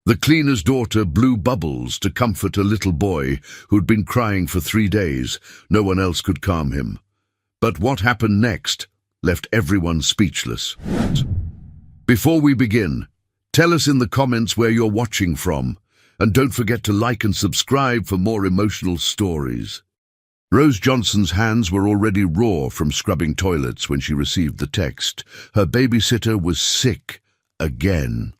The cleaner's daughter blew bubbles to comfort a little boy who'd been crying for 3 days. No one else could calm him. But what happened next left everyone speechless. Before we begin, tell us in the comments where you're watching from, and don't forget to like and subscribe for more emotional stories. Rose Johnson's hands were already raw from scrubbing toilets when she received the text. Her babysitter was sick again.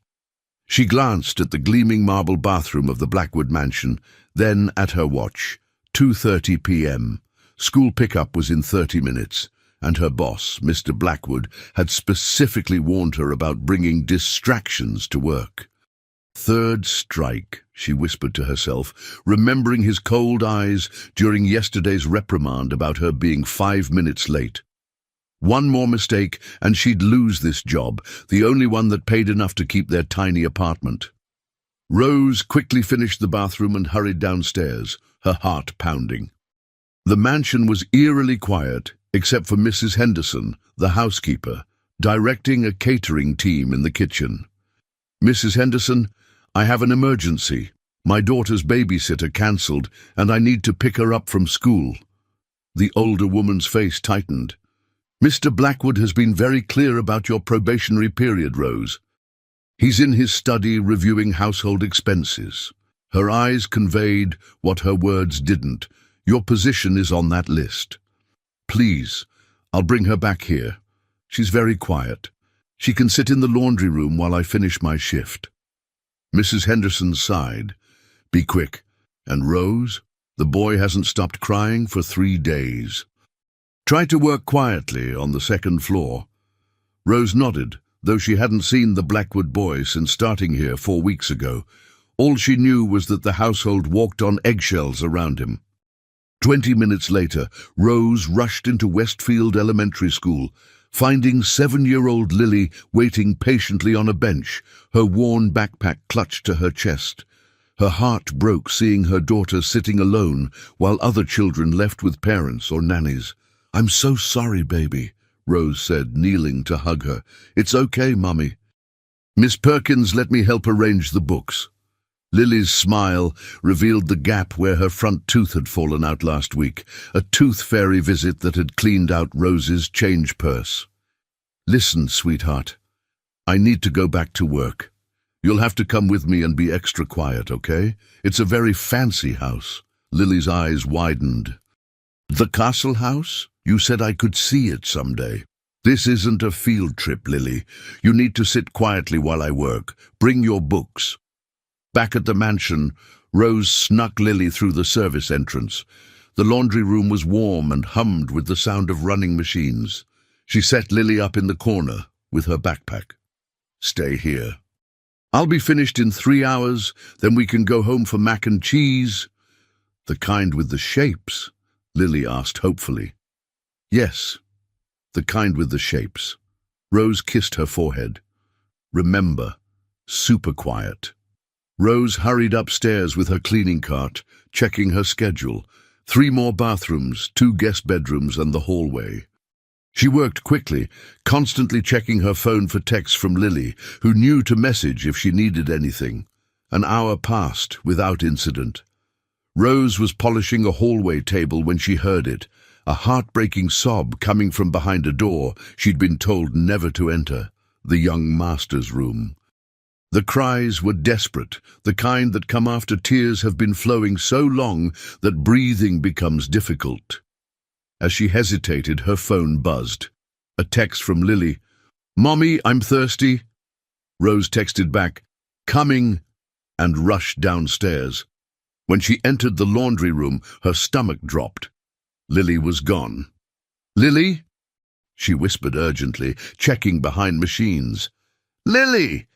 She glanced at the gleaming marble bathroom of the Blackwood mansion, then at her watch. 2:30 p.m. School pickup was in 30 minutes, and her boss, Mr. Blackwood, had specifically warned her about bringing distractions to work. Third strike, she whispered to herself, remembering his cold eyes during yesterday's reprimand about her being 5 minutes late. One more mistake and she'd lose this job, the only one that paid enough to keep their tiny apartment. Rose quickly finished the bathroom and hurried downstairs, her heart pounding. The mansion was eerily quiet, except for Mrs. Henderson, the housekeeper, directing a catering team in the kitchen. "Mrs. Henderson, I have an emergency. My daughter's babysitter cancelled, and I need to pick her up from school." The older woman's face tightened. "Mr. Blackwood has been very clear about your probationary period, Rose. He's in his study reviewing household expenses." Her eyes conveyed what her words didn't. "Your position is on that list. Please, I'll bring her back here. She's very quiet. She can sit in the laundry room while I finish my shift." Mrs. Henderson sighed. "Be quick. And Rose, the boy hasn't stopped crying for 3 days. Try to work quietly on the second floor." Rose nodded, though she hadn't seen the Blackwood boy since starting here 4 weeks ago. All she knew was that the household walked on eggshells around him. 20 minutes later, Rose rushed into Westfield Elementary School, finding 7-year-old Lily waiting patiently on a bench, her worn backpack clutched to her chest. Her heart broke seeing her daughter sitting alone while other children left with parents or nannies. "I'm so sorry, baby," Rose said, kneeling to hug her. "It's okay, Mummy. Miss Perkins, let me help arrange the books." Lily's smile revealed the gap where her front tooth had fallen out last week, a tooth fairy visit that had cleaned out Rose's change purse. "Listen, sweetheart, I need to go back to work. You'll have to come with me and be extra quiet, okay? It's a very fancy house." Lily's eyes widened. "The castle house? You said I could see it someday." "This isn't a field trip, Lily. You need to sit quietly while I work. Bring your books." Back at the mansion, Rose snuck Lily through the service entrance. The laundry room was warm and hummed with the sound of running machines. She set Lily up in the corner with her backpack. "Stay here. I'll be finished in 3 hours, then we can go home for mac and cheese." "The kind with the shapes?" Lily asked hopefully. "Yes, the kind with the shapes." Rose kissed her forehead. "Remember, super quiet." Rose hurried upstairs with her cleaning cart, checking her schedule. 3 more bathrooms, 2 guest bedrooms and the hallway. She worked quickly, constantly checking her phone for texts from Lily, who knew to message if she needed anything. An hour passed without incident. Rose was polishing a hallway table when she heard it, a heartbreaking sob coming from behind a door she'd been told never to enter, the young master's room. The cries were desperate, the kind that come after tears have been flowing so long that breathing becomes difficult. As she hesitated, her phone buzzed. A text from Lily. "Mommy, I'm thirsty." Rose texted back, "Coming," and rushed downstairs. When she entered the laundry room, her stomach dropped. Lily was gone. "Lily?" she whispered urgently, checking behind machines. "Lily!"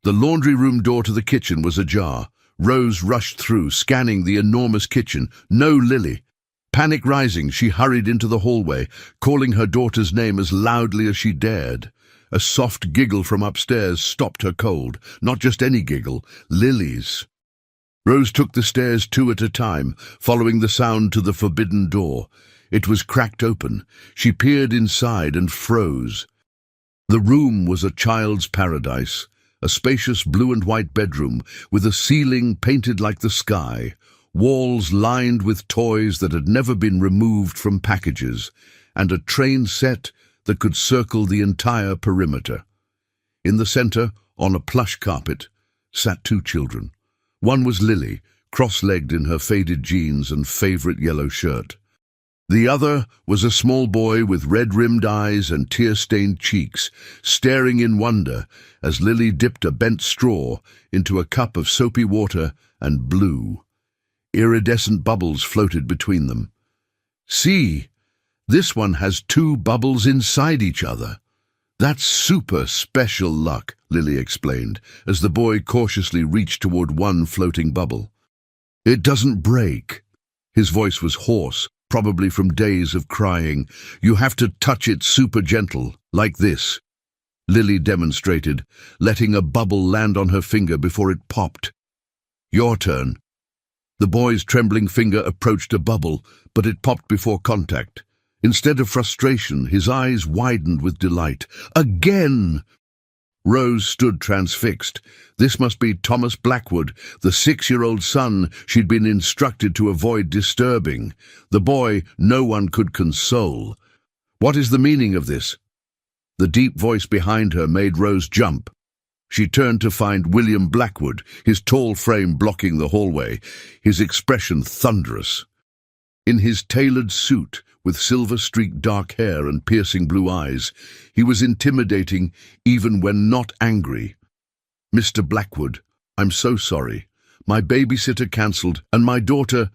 The laundry room door to the kitchen was ajar. Rose rushed through, scanning the enormous kitchen. No Lily. Panic rising, she hurried into the hallway, calling her daughter's name as loudly as she dared. A soft giggle from upstairs stopped her cold. Not just any giggle, Lily's. Rose took the stairs 2 at a time, following the sound to the forbidden door. It was cracked open. She peered inside and froze. The room was a child's paradise. A spacious blue and white bedroom with a ceiling painted like the sky, walls lined with toys that had never been removed from packages, and a train set that could circle the entire perimeter. In the center, on a plush carpet, sat two children. One was Lily, cross-legged in her faded jeans and favorite yellow shirt. The other was a small boy with red-rimmed eyes and tear-stained cheeks, staring in wonder as Lily dipped a bent straw into a cup of soapy water and blew. Iridescent bubbles floated between them. "See, this one has two bubbles inside each other. That's super special luck," Lily explained, as the boy cautiously reached toward one floating bubble. "It doesn't break." His voice was hoarse, probably from days of crying. "You have to touch it super gentle, like this." Lily demonstrated, letting a bubble land on her finger before it popped. "Your turn." The boy's trembling finger approached a bubble, but it popped before contact. Instead of frustration, his eyes widened with delight. "Again!" Rose stood transfixed. This must be Thomas Blackwood, the 6-year-old son she'd been instructed to avoid disturbing, the boy no one could console. "What is the meaning of this?" The deep voice behind her made Rose jump. She turned to find William Blackwood, his tall frame blocking the hallway, his expression thunderous. In his tailored suit, with silver-streaked dark hair and piercing blue eyes, he was intimidating even when not angry. "Mr. Blackwood, I'm so sorry. My babysitter cancelled, and my daughter—"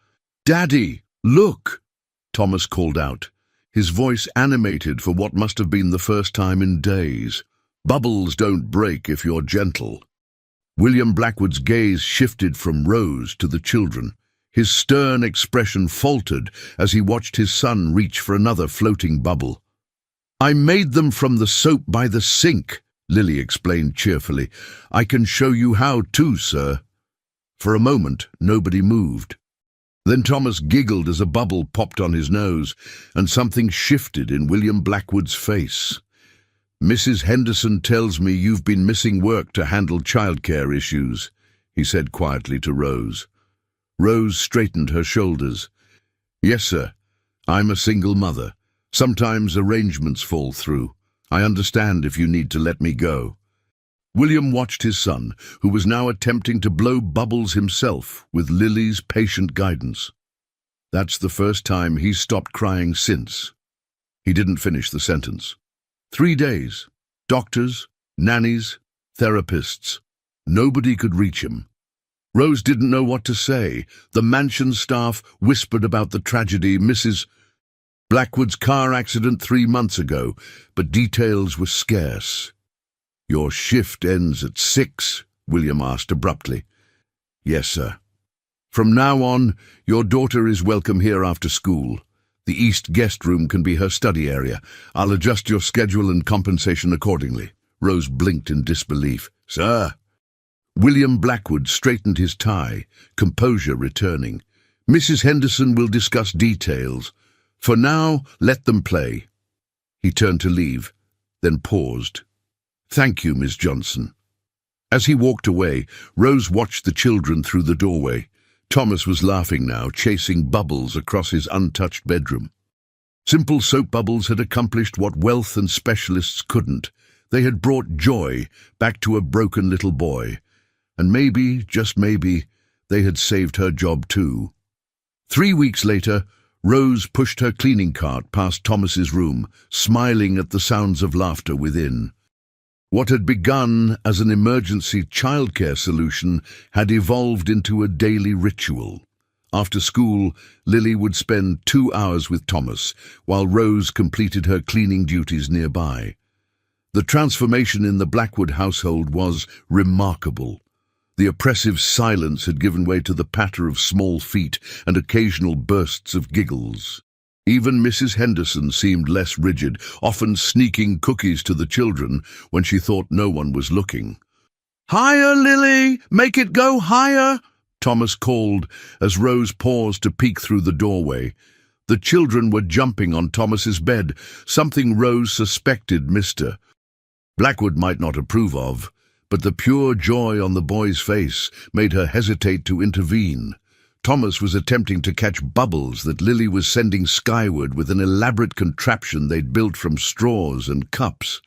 "Daddy, look!" Thomas called out, his voice animated for what must have been the first time in days. "Bubbles don't break if you're gentle." William Blackwood's gaze shifted from Rose to the children. His stern expression faltered as he watched his son reach for another floating bubble. "I made them from the soap by the sink," Lily explained cheerfully. "I can show you how too, sir." For a moment, nobody moved. Then Thomas giggled as a bubble popped on his nose, and something shifted in William Blackwood's face. "Mrs. Henderson tells me you've been missing work to handle childcare issues," he said quietly to Rose. Rose straightened her shoulders. "Yes, sir. I'm a single mother. Sometimes arrangements fall through. I understand if you need to let me go." William watched his son, who was now attempting to blow bubbles himself with Lily's patient guidance. "That's the first time he's stopped crying since." He didn't finish the sentence. 3 days. Doctors, nannies, therapists. Nobody could reach him. Rose didn't know what to say. The mansion staff whispered about the tragedy, Mrs. Blackwood's car accident 3 months ago, but details were scarce. "Your shift ends at 6, William asked abruptly. "Yes, sir." "From now on, your daughter is welcome here after school. The east guest room can be her study area. I'll adjust your schedule and compensation accordingly." Rose blinked in disbelief. "Sir?" William Blackwood straightened his tie, composure returning. "Mrs. Henderson will discuss details. For now, let them play." He turned to leave, then paused. "Thank you, Miss Johnson." As he walked away, Rose watched the children through the doorway. Thomas was laughing now, chasing bubbles across his untouched bedroom. Simple soap bubbles had accomplished what wealth and specialists couldn't. They had brought joy back to a broken little boy. And maybe, just maybe, they had saved her job too. 3 weeks later, Rose pushed her cleaning cart past Thomas's room, smiling at the sounds of laughter within. What had begun as an emergency childcare solution had evolved into a daily ritual. After school, Lily would spend 2 hours with Thomas, while Rose completed her cleaning duties nearby. The transformation in the Blackwood household was remarkable. The oppressive silence had given way to the patter of small feet and occasional bursts of giggles. Even Mrs. Henderson seemed less rigid, often sneaking cookies to the children when she thought no one was looking. "Higher, Lily! Make it go higher!" Thomas called as Rose paused to peek through the doorway. The children were jumping on Thomas's bed, something Rose suspected Mr. Blackwood might not approve of, but the pure joy on the boy's face made her hesitate to intervene. Thomas was attempting to catch bubbles that Lily was sending skyward with an elaborate contraption they'd built from straws and cups.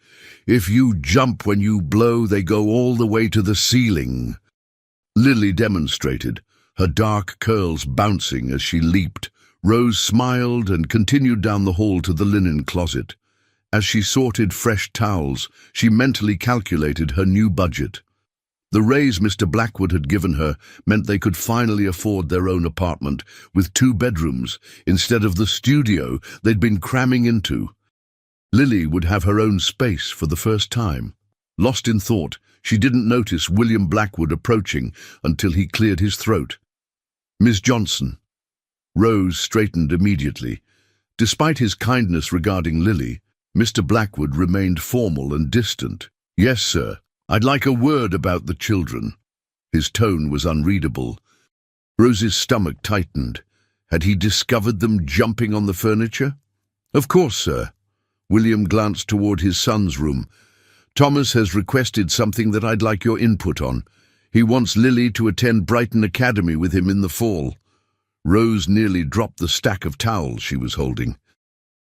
"If you jump when you blow, they go all the way to the ceiling," Lily demonstrated, her dark curls bouncing as she leaped. Rose smiled and continued down the hall to the linen closet. As she sorted fresh towels, she mentally calculated her new budget. The raise Mr. Blackwood had given her meant they could finally afford their own apartment with 2 bedrooms instead of the studio they'd been cramming into. Lily would have her own space for the first time. Lost in thought, she didn't notice William Blackwood approaching until he cleared his throat. "Miss Johnson." Rose straightened immediately. Despite his kindness regarding Lily, Mr. Blackwood remained formal and distant. "Yes, sir. I'd like a word about the children." His tone was unreadable. Rose's stomach tightened. Had he discovered them jumping on the furniture? "Of course, sir." William glanced toward his son's room. "Thomas has requested something that I'd like your input on. He wants Lily to attend Brighton Academy with him in the fall." Rose nearly dropped the stack of towels she was holding.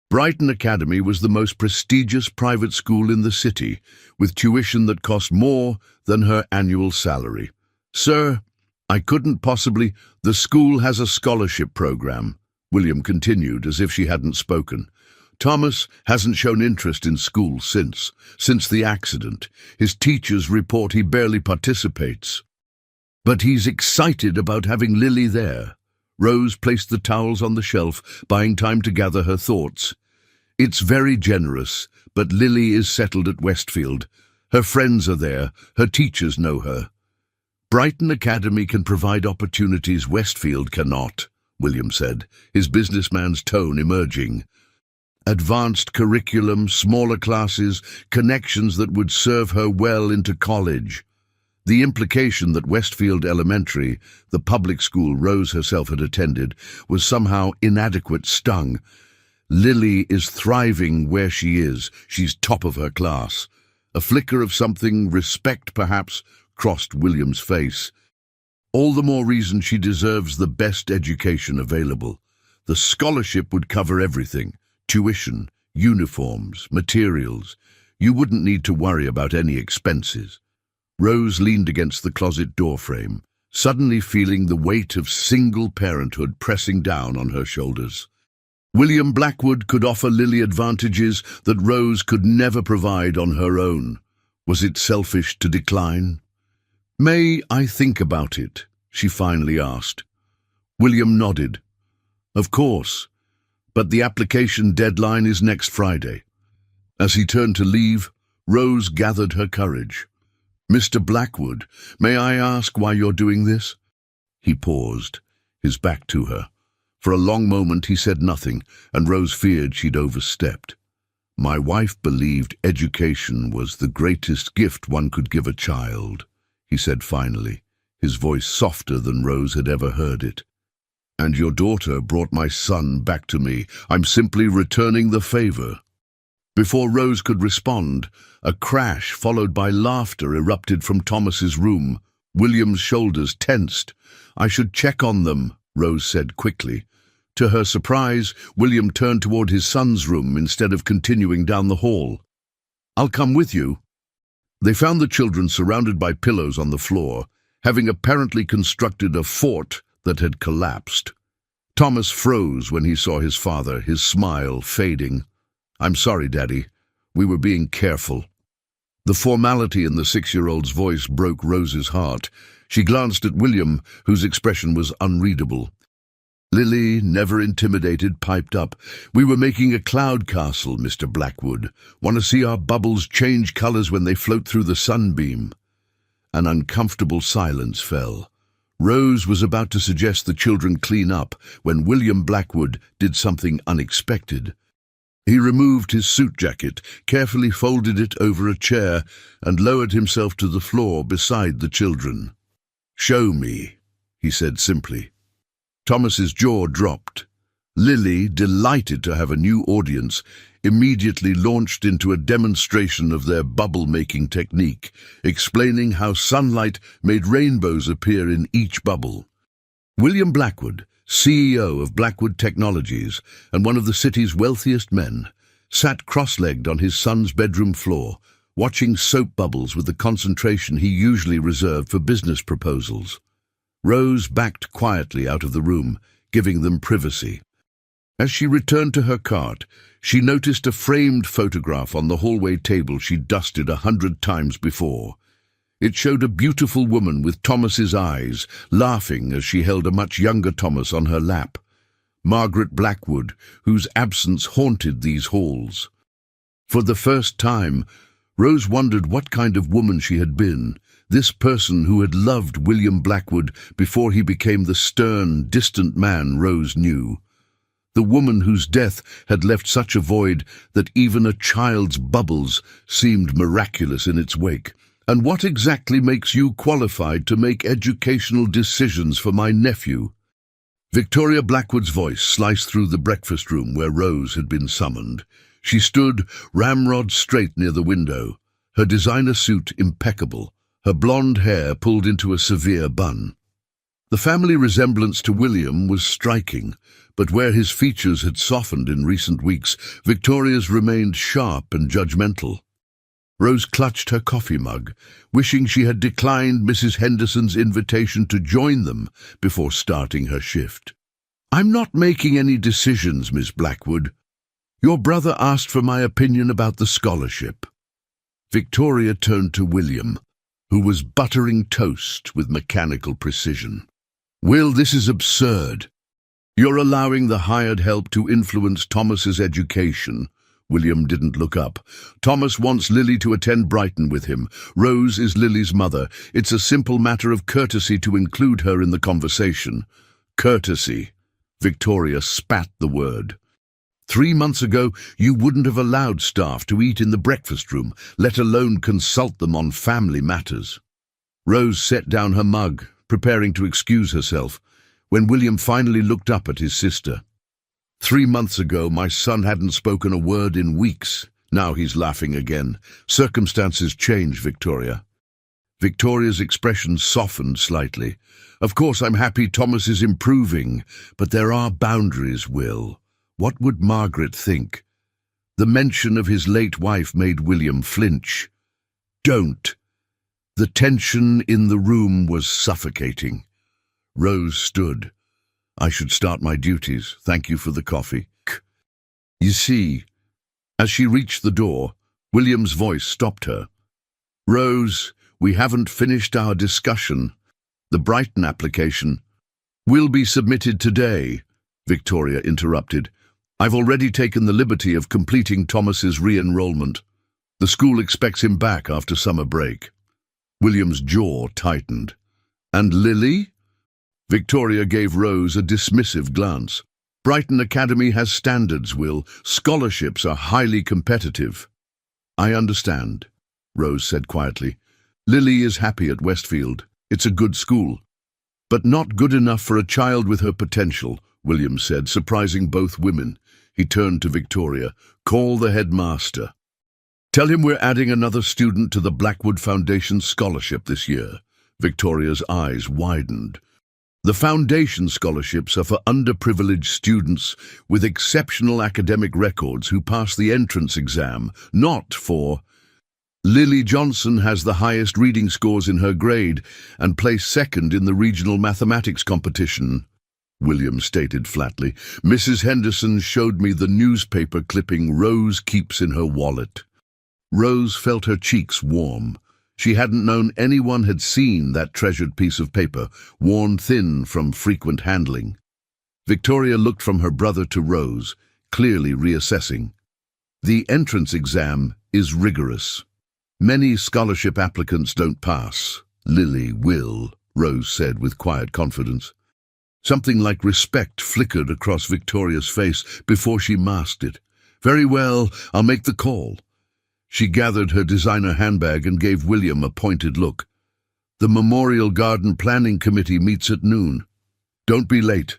Brighton Academy was the most prestigious private school in the city, with tuition that cost more than her annual salary. "Sir, I couldn't possibly—" "The school has a scholarship program," William continued, as if she hadn't spoken. "Thomas hasn't shown interest in school since the accident. His teachers report he barely participates. But he's excited about having Lily there." Rose placed the towels on the shelf, buying time to gather her thoughts. "It's very generous, but Lily is settled at Westfield. Her friends are there, her teachers know her. Brighton Academy can provide opportunities Westfield cannot," William said, his businessman's tone emerging. "Advanced curriculum, smaller classes, connections that would serve her well into college." The implication that Westfield Elementary, the public school Rose herself had attended, was somehow inadequate stung. "Lily is thriving where she is. She's top of her class." A flicker of something, respect perhaps, crossed William's face. "All the more reason she deserves the best education available. The scholarship would cover everything: tuition, uniforms, materials. You wouldn't need to worry about any expenses." Rose leaned against the closet doorframe, suddenly feeling the weight of single parenthood pressing down on her shoulders. William Blackwood could offer Lily advantages that Rose could never provide on her own. Was it selfish to decline? "May I think about it?" she finally asked. William nodded. "Of course, but the application deadline is next Friday." As he turned to leave, Rose gathered her courage. "Mr. Blackwood, may I ask why you're doing this?" He paused, his back to her. For a long moment he said nothing, and Rose feared she'd overstepped. "My wife believed education was the greatest gift one could give a child," he said finally, his voice softer than Rose had ever heard it. "And your daughter brought my son back to me. I'm simply returning the favor." Before Rose could respond, a crash followed by laughter erupted from Thomas's room. William's shoulders tensed. "I should check on them," Rose said quickly. To her surprise, William turned toward his son's room instead of continuing down the hall. "I'll come with you." They found the children surrounded by pillows on the floor, having apparently constructed a fort that had collapsed. Thomas froze when he saw his father, his smile fading. "I'm sorry, Daddy. We were being careful." The formality in the 6-year-old's voice broke Rose's heart. She glanced at William, whose expression was unreadable. Lily, never intimidated, piped up. "We were making a cloud castle, Mr. Blackwood. Want to see our bubbles change colors when they float through the sunbeam?" An uncomfortable silence fell. Rose was about to suggest the children clean up when William Blackwood did something unexpected. He removed his suit jacket, carefully folded it over a chair, and lowered himself to the floor beside the children. "Show me," he said simply. Thomas's jaw dropped. Lily, delighted to have a new audience, immediately launched into a demonstration of their bubble-making technique, explaining how sunlight made rainbows appear in each bubble. William Blackwood, CEO of Blackwood Technologies and one of the city's wealthiest men, sat cross-legged on his son's bedroom floor, watching soap bubbles with the concentration he usually reserved for business proposals. Rose backed quietly out of the room, giving them privacy. As she returned to her cart, she noticed a framed photograph on the hallway table she'd dusted 100 times before. It showed a beautiful woman with Thomas's eyes, laughing as she held a much younger Thomas on her lap. Margaret Blackwood, whose absence haunted these halls. For the first time, Rose wondered what kind of woman she had been, this person who had loved William Blackwood before he became the stern, distant man Rose knew. The woman whose death had left such a void that even a child's bubbles seemed miraculous in its wake. "And what exactly makes you qualified to make educational decisions for my nephew?" Victoria Blackwood's voice sliced through the breakfast room where Rose had been summoned. She stood ramrod straight near the window, her designer suit impeccable, her blonde hair pulled into a severe bun. The family resemblance to William was striking, but where his features had softened in recent weeks, Victoria's remained sharp and judgmental. Rose clutched her coffee mug, wishing she had declined Mrs. Henderson's invitation to join them before starting her shift. "I'm not making any decisions, Miss Blackwood. Your brother asked for my opinion about the scholarship." Victoria turned to William, who was buttering toast with mechanical precision. "Will, this is absurd. You're allowing the hired help to influence Thomas's education." William didn't look up. "Thomas wants Lily to attend Brighton with him. Rose is Lily's mother. It's a simple matter of courtesy to include her in the conversation." Courtesy. Victoria spat the word. 3 months ago, you wouldn't have allowed staff to eat in the breakfast room, let alone consult them on family matters. Rose set down her mug, preparing to excuse herself, when William finally looked up at his sister. 3 months ago, my son hadn't spoken a word in weeks. Now he's laughing again. Circumstances change, Victoria. Victoria's expression softened slightly. Of course, I'm happy Thomas is improving, but there are boundaries, Will. What would Margaret think? The mention of his late wife made William flinch. Don't. The tension in the room was suffocating. Rose stood. "I should start my duties. Thank you for the coffee." "You see." As she reached the door, William's voice stopped her. "Rose, we haven't finished our discussion. The Brighton application will be submitted today," Victoria interrupted. "I've already taken the liberty of completing Thomas's re-enrollment. The school expects him back after summer break." William's jaw tightened. "And Lily?" Victoria gave Rose a dismissive glance. "Brighton Academy has standards, Will. Scholarships are highly competitive." "I understand," Rose said quietly. "Lily is happy at Westfield. It's a good school." "But not good enough for a child with her potential," William said, surprising both women. He turned to Victoria. "Call the headmaster. Tell him we're adding another student to the Blackwood Foundation scholarship this year." Victoria's eyes widened. "The foundation scholarships are for underprivileged students with exceptional academic records who pass the entrance exam, not for—" "Lily Johnson has the highest reading scores in her grade and placed second in the regional mathematics competition," William stated flatly. "Mrs. Henderson showed me the newspaper clipping Rose keeps in her wallet." Rose felt her cheeks warm. She hadn't known anyone had seen that treasured piece of paper, worn thin from frequent handling. Victoria looked from her brother to Rose, clearly reassessing. "The entrance exam is rigorous. Many scholarship applicants don't pass. Lily will," Rose said with quiet confidence. Something like respect flickered across Victoria's face before she masked it. "Very well, I'll make the call." She gathered her designer handbag and gave William a pointed look. "The Memorial Garden Planning Committee meets at noon. Don't be late."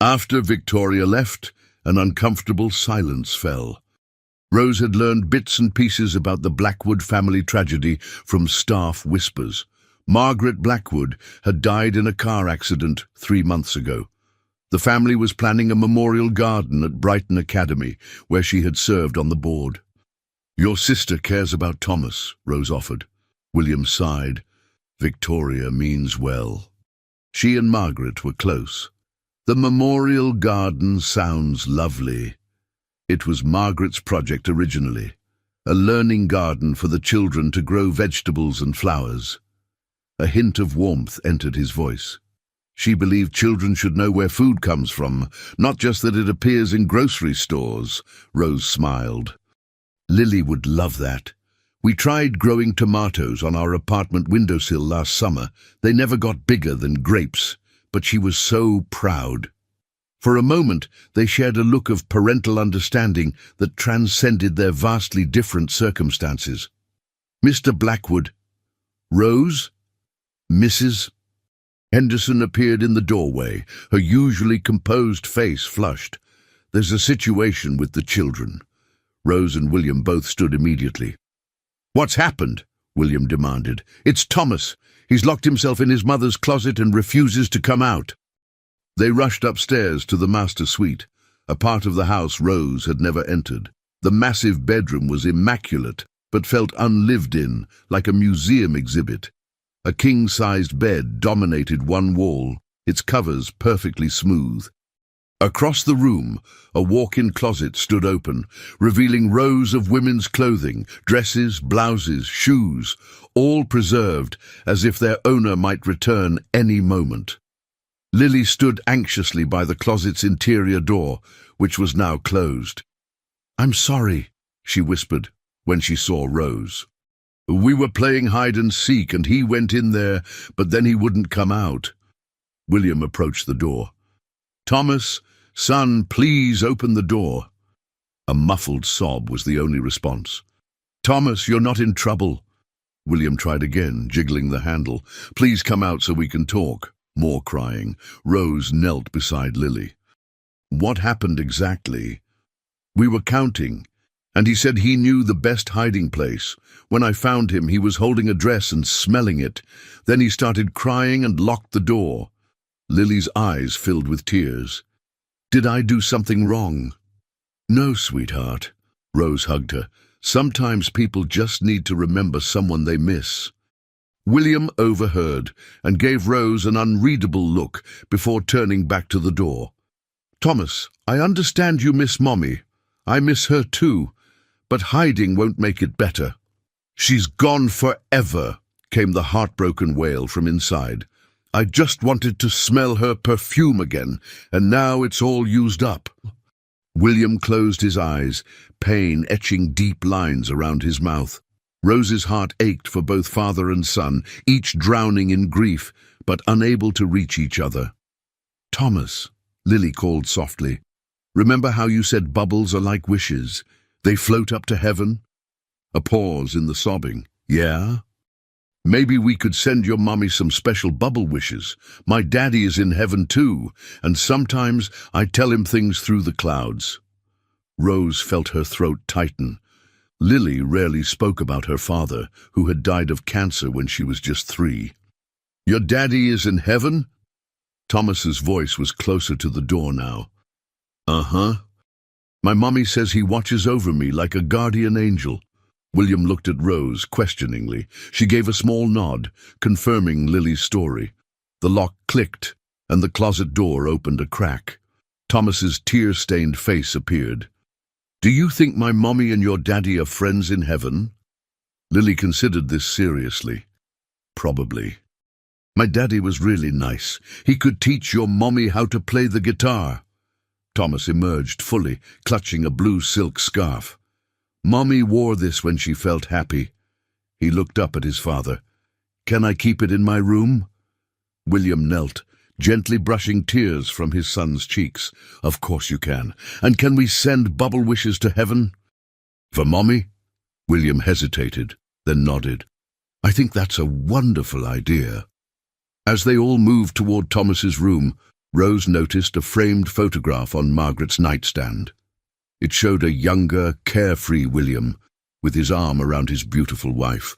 After Victoria left, an uncomfortable silence fell. Rose had learned bits and pieces about the Blackwood family tragedy from staff whispers. Margaret Blackwood had died in a car accident 3 months ago. The family was planning a memorial garden at Brighton Academy, where she had served on the board. "Your sister cares about Thomas," Rose offered. William sighed. "Victoria means well." She and Margaret were close. The memorial garden sounds lovely. It was Margaret's project originally, a learning garden for the children to grow vegetables and flowers. A hint of warmth entered his voice. She believed children should know where food comes from, not just that it appears in grocery stores. Rose smiled. "Lily would love that. We tried growing tomatoes on our apartment windowsill last summer. They never got bigger than grapes, but she was so proud." For a moment, they shared a look of parental understanding that transcended their vastly different circumstances. "Mr. Blackwood." "Rose?" "Mrs.?" Henderson appeared in the doorway, her usually composed face flushed. "There's a situation with the children." Rose and William both stood immediately. "What's happened?" William demanded. "It's Thomas. He's locked himself in his mother's closet and refuses to come out." They rushed upstairs to the master suite, a part of the house Rose had never entered. The massive bedroom was immaculate, but felt unlived in, like a museum exhibit. A king-sized bed dominated one wall, its covers perfectly smooth. Across the room, a walk-in closet stood open, revealing rows of women's clothing, dresses, blouses, shoes, all preserved as if their owner might return any moment. Lily stood anxiously by the closet's interior door, which was now closed. "I'm sorry," she whispered when she saw Rose. "We were playing hide and seek and he went in there, but then he wouldn't come out." William approached the door. "Thomas, son, please open the door." A muffled sob was the only response. "Thomas, you're not in trouble." William tried again, jiggling the handle. "Please come out so we can talk." More crying. Rose knelt beside Lily. "What happened exactly?" "We were counting, and he said he knew the best hiding place. When I found him, he was holding a dress and smelling it. Then he started crying and locked the door." Lily's eyes filled with tears. "Did I do something wrong?" "No, sweetheart." Rose hugged her. "Sometimes people just need to remember someone they miss." William overheard and gave Rose an unreadable look before turning back to the door. "Thomas, I understand you miss Mommy. I miss her too, but hiding won't make it better." "She's gone forever," came the heartbroken wail from inside. "I just wanted to smell her perfume again, and now it's all used up." William closed his eyes, pain etching deep lines around his mouth. Rose's heart ached for both father and son, each drowning in grief, but unable to reach each other. "Thomas," Lily called softly, "remember how you said bubbles are like wishes? They float up to heaven?" A pause in the sobbing. "Yeah? Maybe we could send your mommy some special bubble wishes. My daddy is in heaven too, and sometimes I tell him things through the clouds." Rose felt her throat tighten. Lily rarely spoke about her father, who had died of cancer when she was just 3. "Your daddy is in heaven?" Thomas's voice was closer to the door now. "Uh-huh. My mommy says he watches over me like a guardian angel." William looked at Rose questioningly. She gave a small nod, confirming Lily's story. The lock clicked, and the closet door opened a crack. Thomas's tear-stained face appeared. "Do you think my mommy and your daddy are friends in heaven?" Lily considered this seriously. "Probably. My daddy was really nice. He could teach your mommy how to play the guitar." Thomas emerged fully, clutching a blue silk scarf. "Mommy wore this when she felt happy." He looked up at his father. "Can I keep it in my room?" William knelt, gently brushing tears from his son's cheeks. "Of course you can. And can we send bubble wishes to heaven?" "For Mommy?" William hesitated, then nodded. "I think that's a wonderful idea." As they all moved toward Thomas's room, Rose noticed a framed photograph on Margaret's nightstand. It showed a younger, carefree William with his arm around his beautiful wife,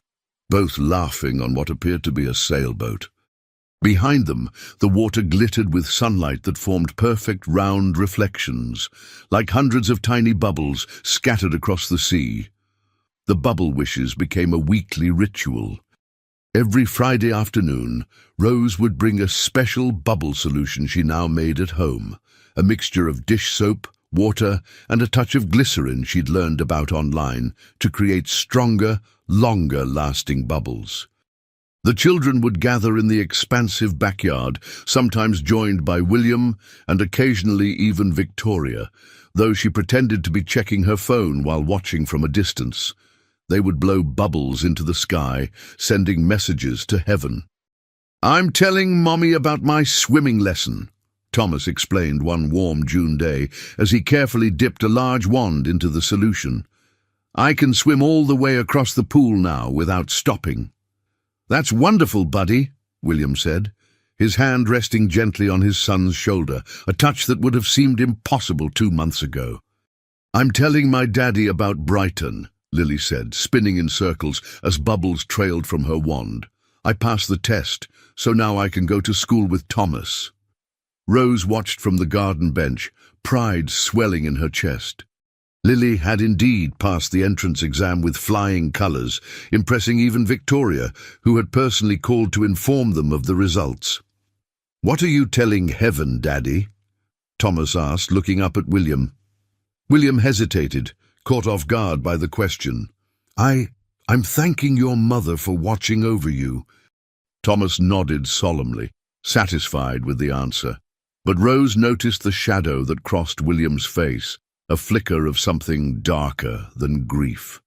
both laughing on what appeared to be a sailboat. Behind them, the water glittered with sunlight that formed perfect round reflections, like hundreds of tiny bubbles scattered across the sea. The bubble wishes became a weekly ritual. Every Friday afternoon, Rose would bring a special bubble solution she now made at home, a mixture of dish soap, water, and a touch of glycerin she'd learned about online to create stronger, longer-lasting bubbles. The children would gather in the expansive backyard, sometimes joined by William and occasionally even Victoria, though she pretended to be checking her phone while watching from a distance. They would blow bubbles into the sky, sending messages to heaven. "I'm telling Mommy about my swimming lesson," Thomas explained one warm June day as he carefully dipped a large wand into the solution. "I can swim all the way across the pool now without stopping." "That's wonderful, buddy," William said, his hand resting gently on his son's shoulder, a touch that would have seemed impossible 2 months ago. "I'm telling my daddy about Brighton," Lily said, spinning in circles as bubbles trailed from her wand. "I passed the test, so now I can go to school with Thomas." Rose watched from the garden bench, pride swelling in her chest. Lily had indeed passed the entrance exam with flying colours, impressing even Victoria, who had personally called to inform them of the results. "What are you telling heaven, Daddy?" Thomas asked, looking up at William. William hesitated, caught off guard by the question. I'm thanking your mother for watching over you." Thomas nodded solemnly, satisfied with the answer. But Rose noticed the shadow that crossed William's face, a flicker of something darker than grief.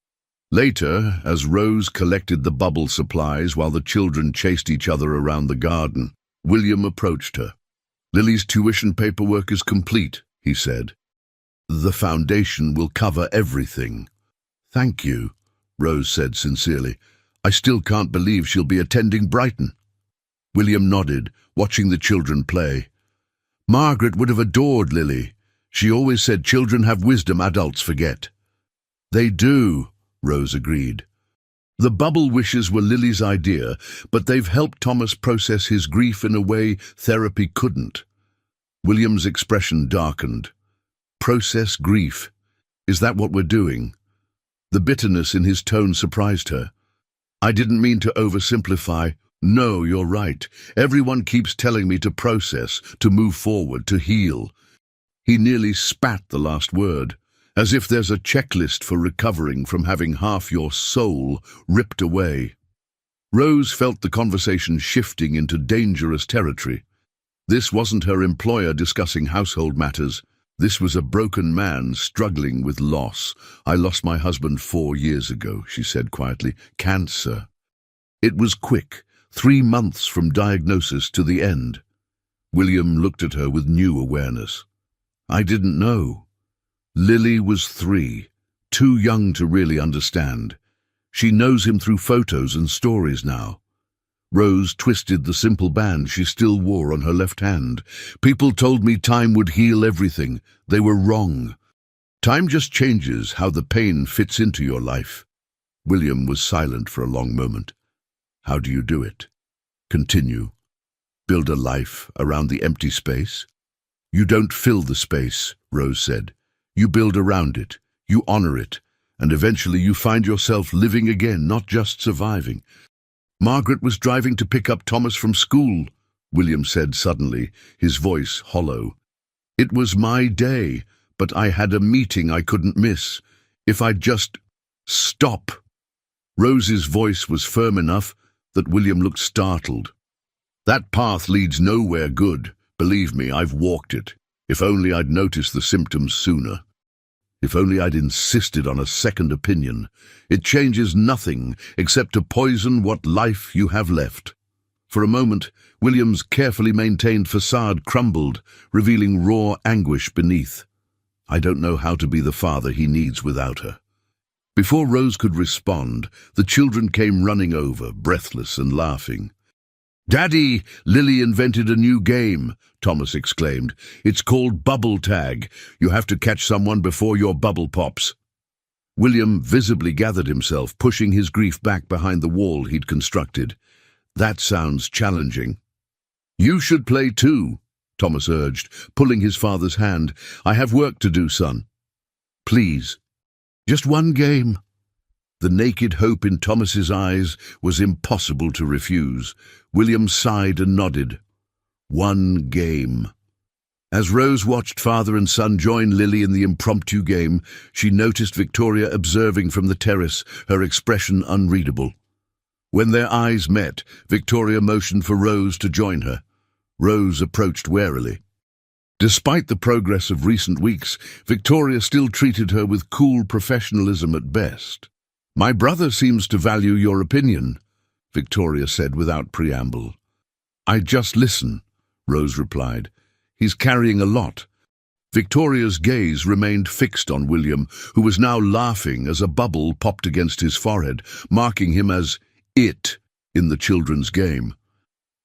Later, as Rose collected the bubble supplies while the children chased each other around the garden, William approached her. "Lily's tuition paperwork is complete," he said. "The foundation will cover everything." "Thank you," Rose said sincerely. "I still can't believe she'll be attending Brighton." William nodded, watching the children play. "Margaret would have adored Lily. She always said children have wisdom adults forget." "They do," Rose agreed. The bubble wishes were Lily's idea, but they've helped Thomas process his grief in a way therapy couldn't. William's expression darkened. "Process grief. Is that what we're doing?" The bitterness in his tone surprised her. "I didn't mean to oversimplify. No, you're right. Everyone keeps telling me to process, to move forward, to heal." He nearly spat the last word, as if there's a checklist for recovering from having half your soul ripped away. Rose felt the conversation shifting into dangerous territory. This wasn't her employer discussing household matters. This was a broken man struggling with loss. "I lost my husband 4 years ago," she said quietly. "Cancer." It was quick, 3 months from diagnosis to the end. William looked at her with new awareness. "I didn't know." Lily was 3, too young to really understand. She knows him through photos and stories now. Rose twisted the simple band she still wore on her left hand. "People told me time would heal everything. They were wrong. Time just changes how the pain fits into your life." William was silent for a long moment. "How do you do it?" "Continue. Build a life around the empty space." "You don't fill the space," Rose said. "You build around it, you honor it, and eventually you find yourself living again, not just surviving." "Margaret was driving to pick up Thomas from school," William said suddenly, his voice hollow. "It was my day, but I had a meeting I couldn't miss. If I'd just... Stop!" Rose's voice was firm enough that William looked startled. "That path leads nowhere good. Believe me, I've walked it. If only I'd noticed the symptoms sooner. If only I'd insisted on a second opinion. It changes nothing except to poison what life you have left." For a moment, William's carefully maintained facade crumbled, revealing raw anguish beneath. "I don't know how to be the father he needs without her." Before Rose could respond, the children came running over, breathless and laughing. "Daddy, Lily invented a new game," Thomas exclaimed. "It's called bubble tag. You have to catch someone before your bubble pops." William visibly gathered himself, pushing his grief back behind the wall he'd constructed. "That sounds challenging." "You should play too," Thomas urged, pulling his father's hand. "I have work to do, son." "Please, just one game." The naked hope in Thomas's eyes was impossible to refuse. William sighed and nodded. One game. As Rose watched father and son join Lily in the impromptu game, she noticed Victoria observing from the terrace, her expression unreadable. When their eyes met, Victoria motioned for Rose to join her. Rose approached warily. Despite the progress of recent weeks, Victoria still treated her with cool professionalism at best. "My brother seems to value your opinion," Victoria said without preamble. "I just listen," Rose replied. "He's carrying a lot." Victoria's gaze remained fixed on William, who was now laughing as a bubble popped against his forehead, marking him as it in the children's game.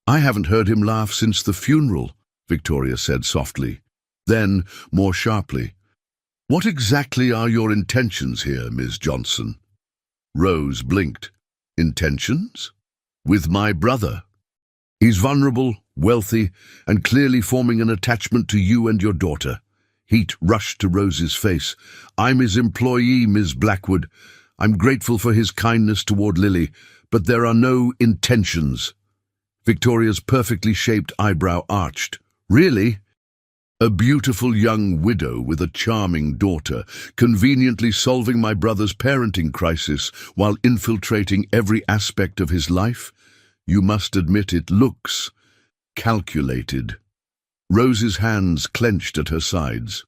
"I haven't heard him laugh since the funeral," Victoria said softly. Then, more sharply, "What exactly are your intentions here, Ms. Johnson?" Rose blinked. "Intentions? With my brother. He's vulnerable, wealthy, and clearly forming an attachment to you and your daughter." Heat rushed to Rose's face. "I'm his employee, Ms. Blackwood. I'm grateful for his kindness toward Lily, but there are no intentions." Victoria's perfectly shaped eyebrow arched. "Really?" "A beautiful young widow with a charming daughter, conveniently solving my brother's parenting crisis while infiltrating every aspect of his life? You must admit it looks calculated." Rose's hands clenched at her sides.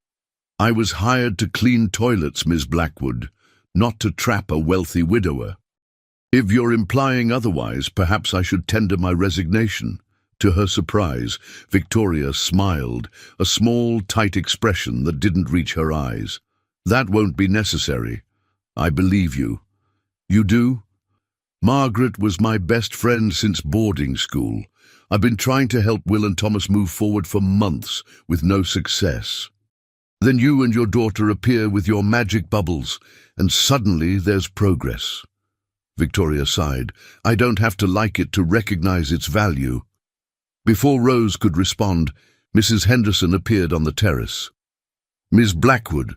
"I was hired to clean toilets, Miss Blackwood, not to trap a wealthy widower. If you're implying otherwise, perhaps I should tender my resignation." To her surprise, Victoria smiled, a small, tight expression that didn't reach her eyes. "That won't be necessary. I believe you." "You do?" "Margaret was my best friend since boarding school. I've been trying to help Will and Thomas move forward for months, with no success. Then you and your daughter appear with your magic bubbles, and suddenly there's progress." Victoria sighed. "I don't have to like it to recognize its value." Before Rose could respond, Mrs. Henderson appeared on the terrace. "Miss Blackwood,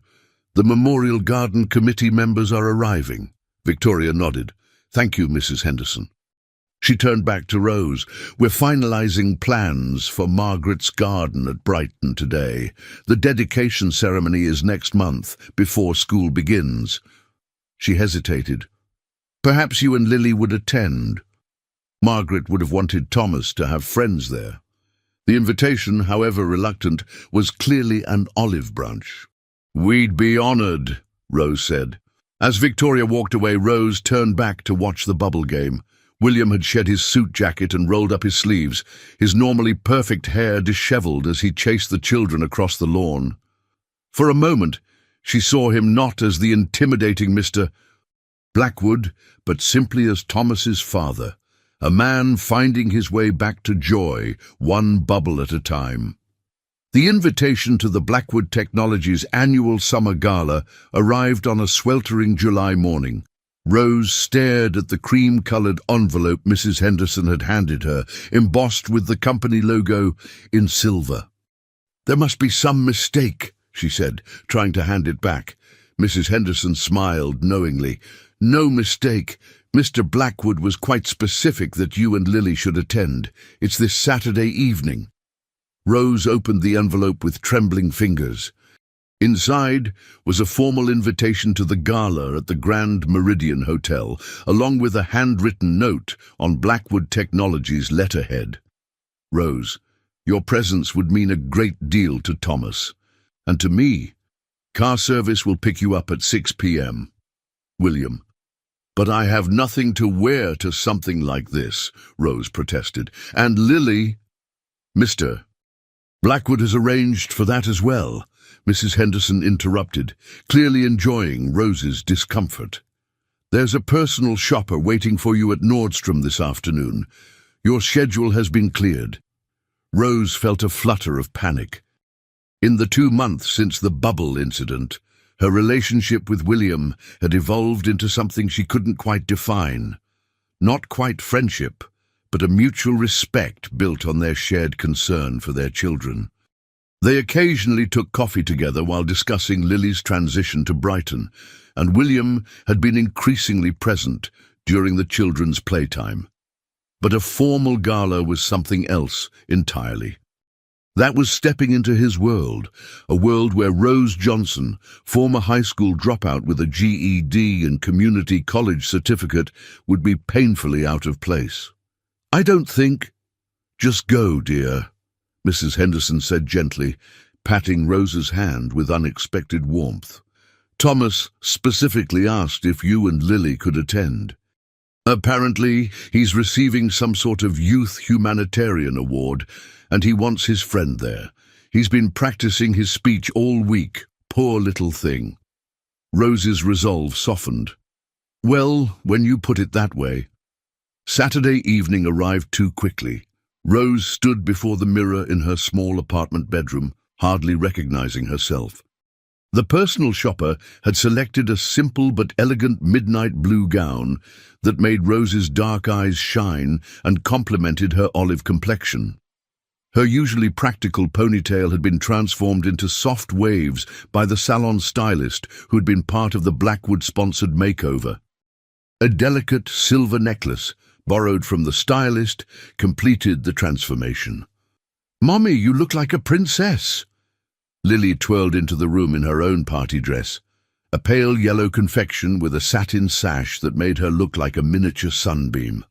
the Memorial Garden Committee members are arriving." Victoria nodded. "Thank you, Mrs. Henderson." She turned back to Rose. "We're finalizing plans for Margaret's garden at Brighton today. The dedication ceremony is next month, before school begins." She hesitated. "Perhaps you and Lily would attend." Margaret would have wanted Thomas to have friends there. The invitation, however reluctant, was clearly an olive branch. "We'd be honored," Rose said. As Victoria walked away, Rose turned back to watch the bubble game. William had shed his suit jacket and rolled up his sleeves, his normally perfect hair disheveled as he chased the children across the lawn. For a moment, she saw him not as the intimidating Mr. Blackwood, but simply as Thomas's father, a man finding his way back to joy, one bubble at a time. The invitation to the Blackwood Technologies annual summer gala arrived on a sweltering July morning. Rose stared at the cream-colored envelope Mrs. Henderson had handed her, embossed with the company logo in silver. "There must be some mistake," she said, trying to hand it back. Mrs. Henderson smiled knowingly. "No mistake. Mr. Blackwood was quite specific that you and Lily should attend. It's this Saturday evening." Rose opened the envelope with trembling fingers. Inside was a formal invitation to the gala at the Grand Meridian Hotel, along with a handwritten note on Blackwood Technologies' letterhead. "Rose, your presence would mean a great deal to Thomas. And to me. Car service will pick you up at 6 p.m. William. "But I have nothing to wear to something like this," Rose protested. "And Lily—" "Mr. Blackwood has arranged for that as well," Mrs. Henderson interrupted, clearly enjoying Rose's discomfort. "There's a personal shopper waiting for you at Nordstrom this afternoon. Your schedule has been cleared." Rose felt a flutter of panic. In the 2 months since the bubble incident, her relationship with William had evolved into something she couldn't quite define. Not quite friendship, but a mutual respect built on their shared concern for their children. They occasionally took coffee together while discussing Lily's transition to Brighton, and William had been increasingly present during the children's playtime. But a formal gala was something else entirely. That was stepping into his world, a world where Rose Johnson, former high school dropout with a GED and community college certificate, would be painfully out of place. "I don't think—" "Just go, dear," Mrs. Henderson said gently, patting Rose's hand with unexpected warmth. "Thomas specifically asked if you and Lily could attend. Apparently, he's receiving some sort of youth humanitarian award, and he wants his friend there. He's been practicing his speech all week. Poor little thing." Rose's resolve softened. "Well, when you put it that way." Saturday evening arrived too quickly. Rose stood before the mirror in her small apartment bedroom, hardly recognizing herself. The personal shopper had selected a simple but elegant midnight blue gown that made Rose's dark eyes shine and complemented her olive complexion. Her usually practical ponytail had been transformed into soft waves by the salon stylist who had been part of the Blackwood-sponsored makeover. A delicate silver necklace, borrowed from the stylist, completed the transformation. "Mommy, you look like a princess." Lily twirled into the room in her own party dress, a pale yellow confection with a satin sash that made her look like a miniature sunbeam.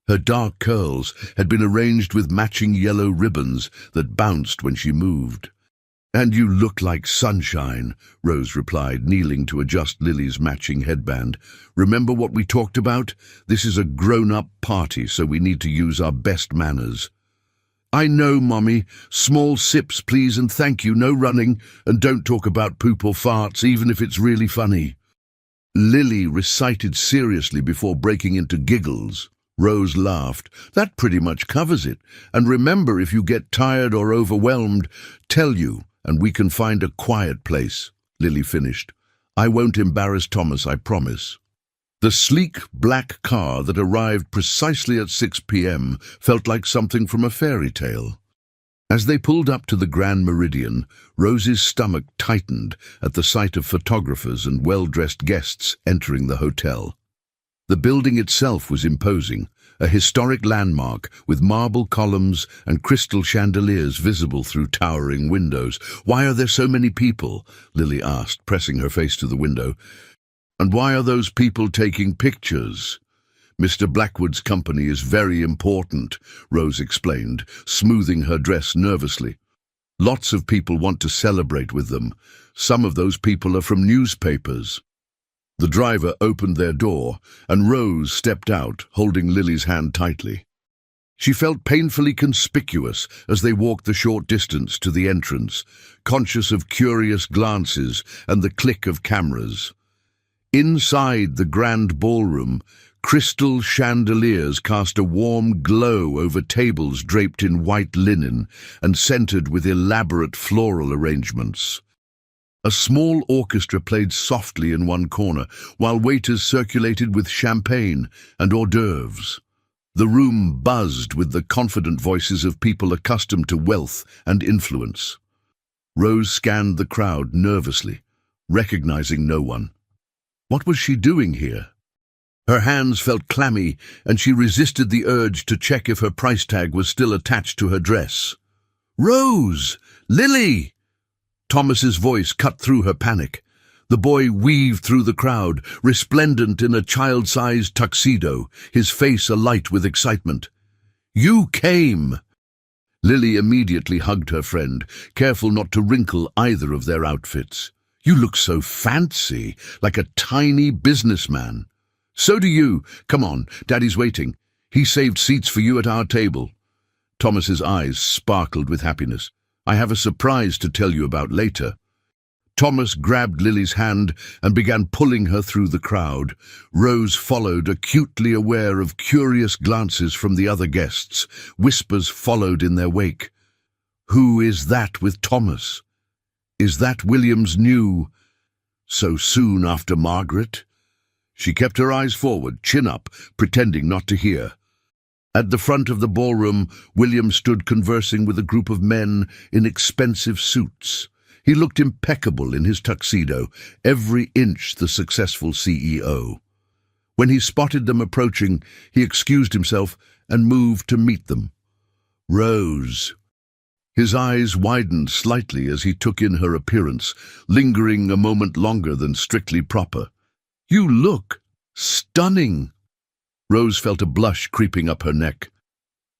Her dark curls had been arranged with matching yellow ribbons that bounced when she moved. "And you look like sunshine," Rose replied, kneeling to adjust Lily's matching headband. "Remember what we talked about? This is a grown-up party, so we need to use our best manners." "I know, Mommy. Small sips, please, and thank you. No running, and don't talk about poop or farts, even if it's really funny." Lily recited seriously before breaking into giggles. Rose laughed. "That pretty much covers it. And remember, if you get tired or overwhelmed, tell you, and we can find a quiet place," Lily finished. "I won't embarrass Thomas, I promise." The sleek black car that arrived precisely at 6 p.m. felt like something from a fairy tale. As they pulled up to the Grand Meridian, Rose's stomach tightened at the sight of photographers and well-dressed guests entering the hotel. The building itself was imposing, a historic landmark with marble columns and crystal chandeliers visible through towering windows. "Why are there so many people?" Lily asked, pressing her face to the window. "And why are those people taking pictures?" "Mr. Blackwood's company is very important," Rose explained, smoothing her dress nervously. "Lots of people want to celebrate with them. Some of those people are from newspapers." The driver opened their door, and Rose stepped out, holding Lily's hand tightly. She felt painfully conspicuous as they walked the short distance to the entrance, conscious of curious glances and the click of cameras. Inside the grand ballroom, crystal chandeliers cast a warm glow over tables draped in white linen and scented with elaborate floral arrangements. A small orchestra played softly in one corner, while waiters circulated with champagne and hors d'oeuvres. The room buzzed with the confident voices of people accustomed to wealth and influence. Rose scanned the crowd nervously, recognizing no one. What was she doing here? Her hands felt clammy, and she resisted the urge to check if her price tag was still attached to her dress. "Rose! Lily!" Thomas's voice cut through her panic. The boy weaved through the crowd, resplendent in a child-sized tuxedo, his face alight with excitement. "You came!" Lily immediately hugged her friend, careful not to wrinkle either of their outfits. "You look so fancy, like a tiny businessman." "So do you. Come on, Daddy's waiting. He saved seats for you at our table." Thomas's eyes sparkled with happiness. "I have a surprise to tell you about later." Thomas grabbed Lily's hand and began pulling her through the crowd. Rose followed, acutely aware of curious glances from the other guests. Whispers followed in their wake. Who is that with Thomas? Is that William's new... So soon after Margaret? She kept her eyes forward, chin up, pretending not to hear. At the front of the ballroom, William stood conversing with a group of men in expensive suits. He looked impeccable in his tuxedo, every inch the successful CEO. When he spotted them approaching, he excused himself and moved to meet them. Rose. His eyes widened slightly as he took in her appearance, lingering a moment longer than strictly proper. You look stunning. Rose felt a blush creeping up her neck.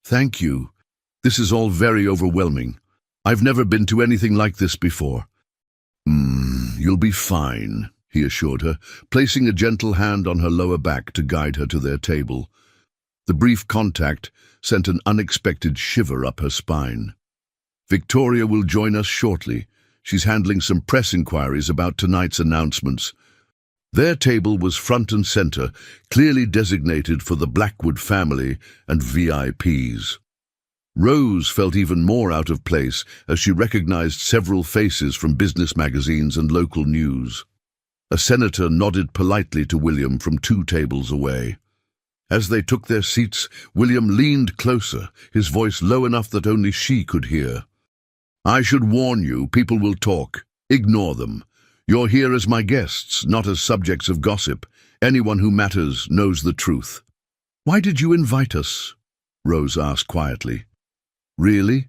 Thank you. This is all very overwhelming. I've never been to anything like this before. You'll be fine, he assured her, placing a gentle hand on her lower back to guide her to their table. The brief contact sent an unexpected shiver up her spine. Victoria will join us shortly. She's handling some press inquiries about tonight's announcements. Their table was front and center, clearly designated for the Blackwood family and VIPs. Rose felt even more out of place as she recognized several faces from business magazines and local news. A senator nodded politely to William from 2 tables away. As they took their seats, William leaned closer, his voice low enough that only she could hear. I should warn you, people will talk. Ignore them. You're here as my guests, not as subjects of gossip. Anyone who matters knows the truth. Why did you invite us? Rose asked quietly. Really?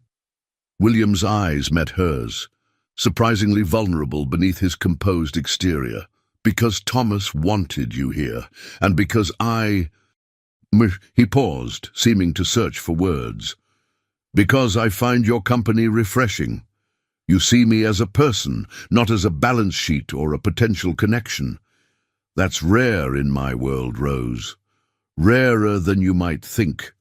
William's eyes met hers, surprisingly vulnerable beneath his composed exterior. Because Thomas wanted you here, and because He paused, seeming to search for words. Because I find your company refreshing. You see me as a person, not as a balance sheet or a potential connection. That's rare in my world, Rose. Rarer than you might think.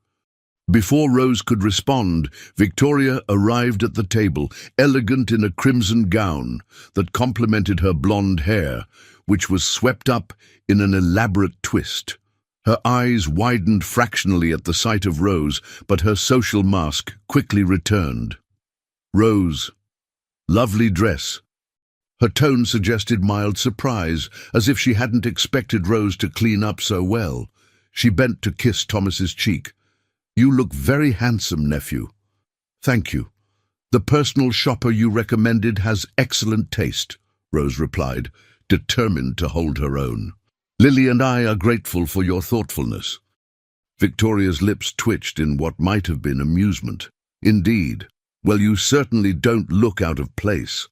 Before Rose could respond, Victoria arrived at the table, elegant in a crimson gown that complemented her blonde hair, which was swept up in an elaborate twist. Her eyes widened fractionally at the sight of Rose, but her social mask quickly returned. Rose. Lovely dress. Her tone suggested mild surprise, as if she hadn't expected Rose to clean up so well. She bent to kiss Thomas's cheek. You look very handsome, nephew. Thank you. The personal shopper you recommended has excellent taste, Rose replied, determined to hold her own. Lily and I are grateful for your thoughtfulness. Victoria's lips twitched in what might have been amusement. Indeed. Well, you certainly don't look out of place.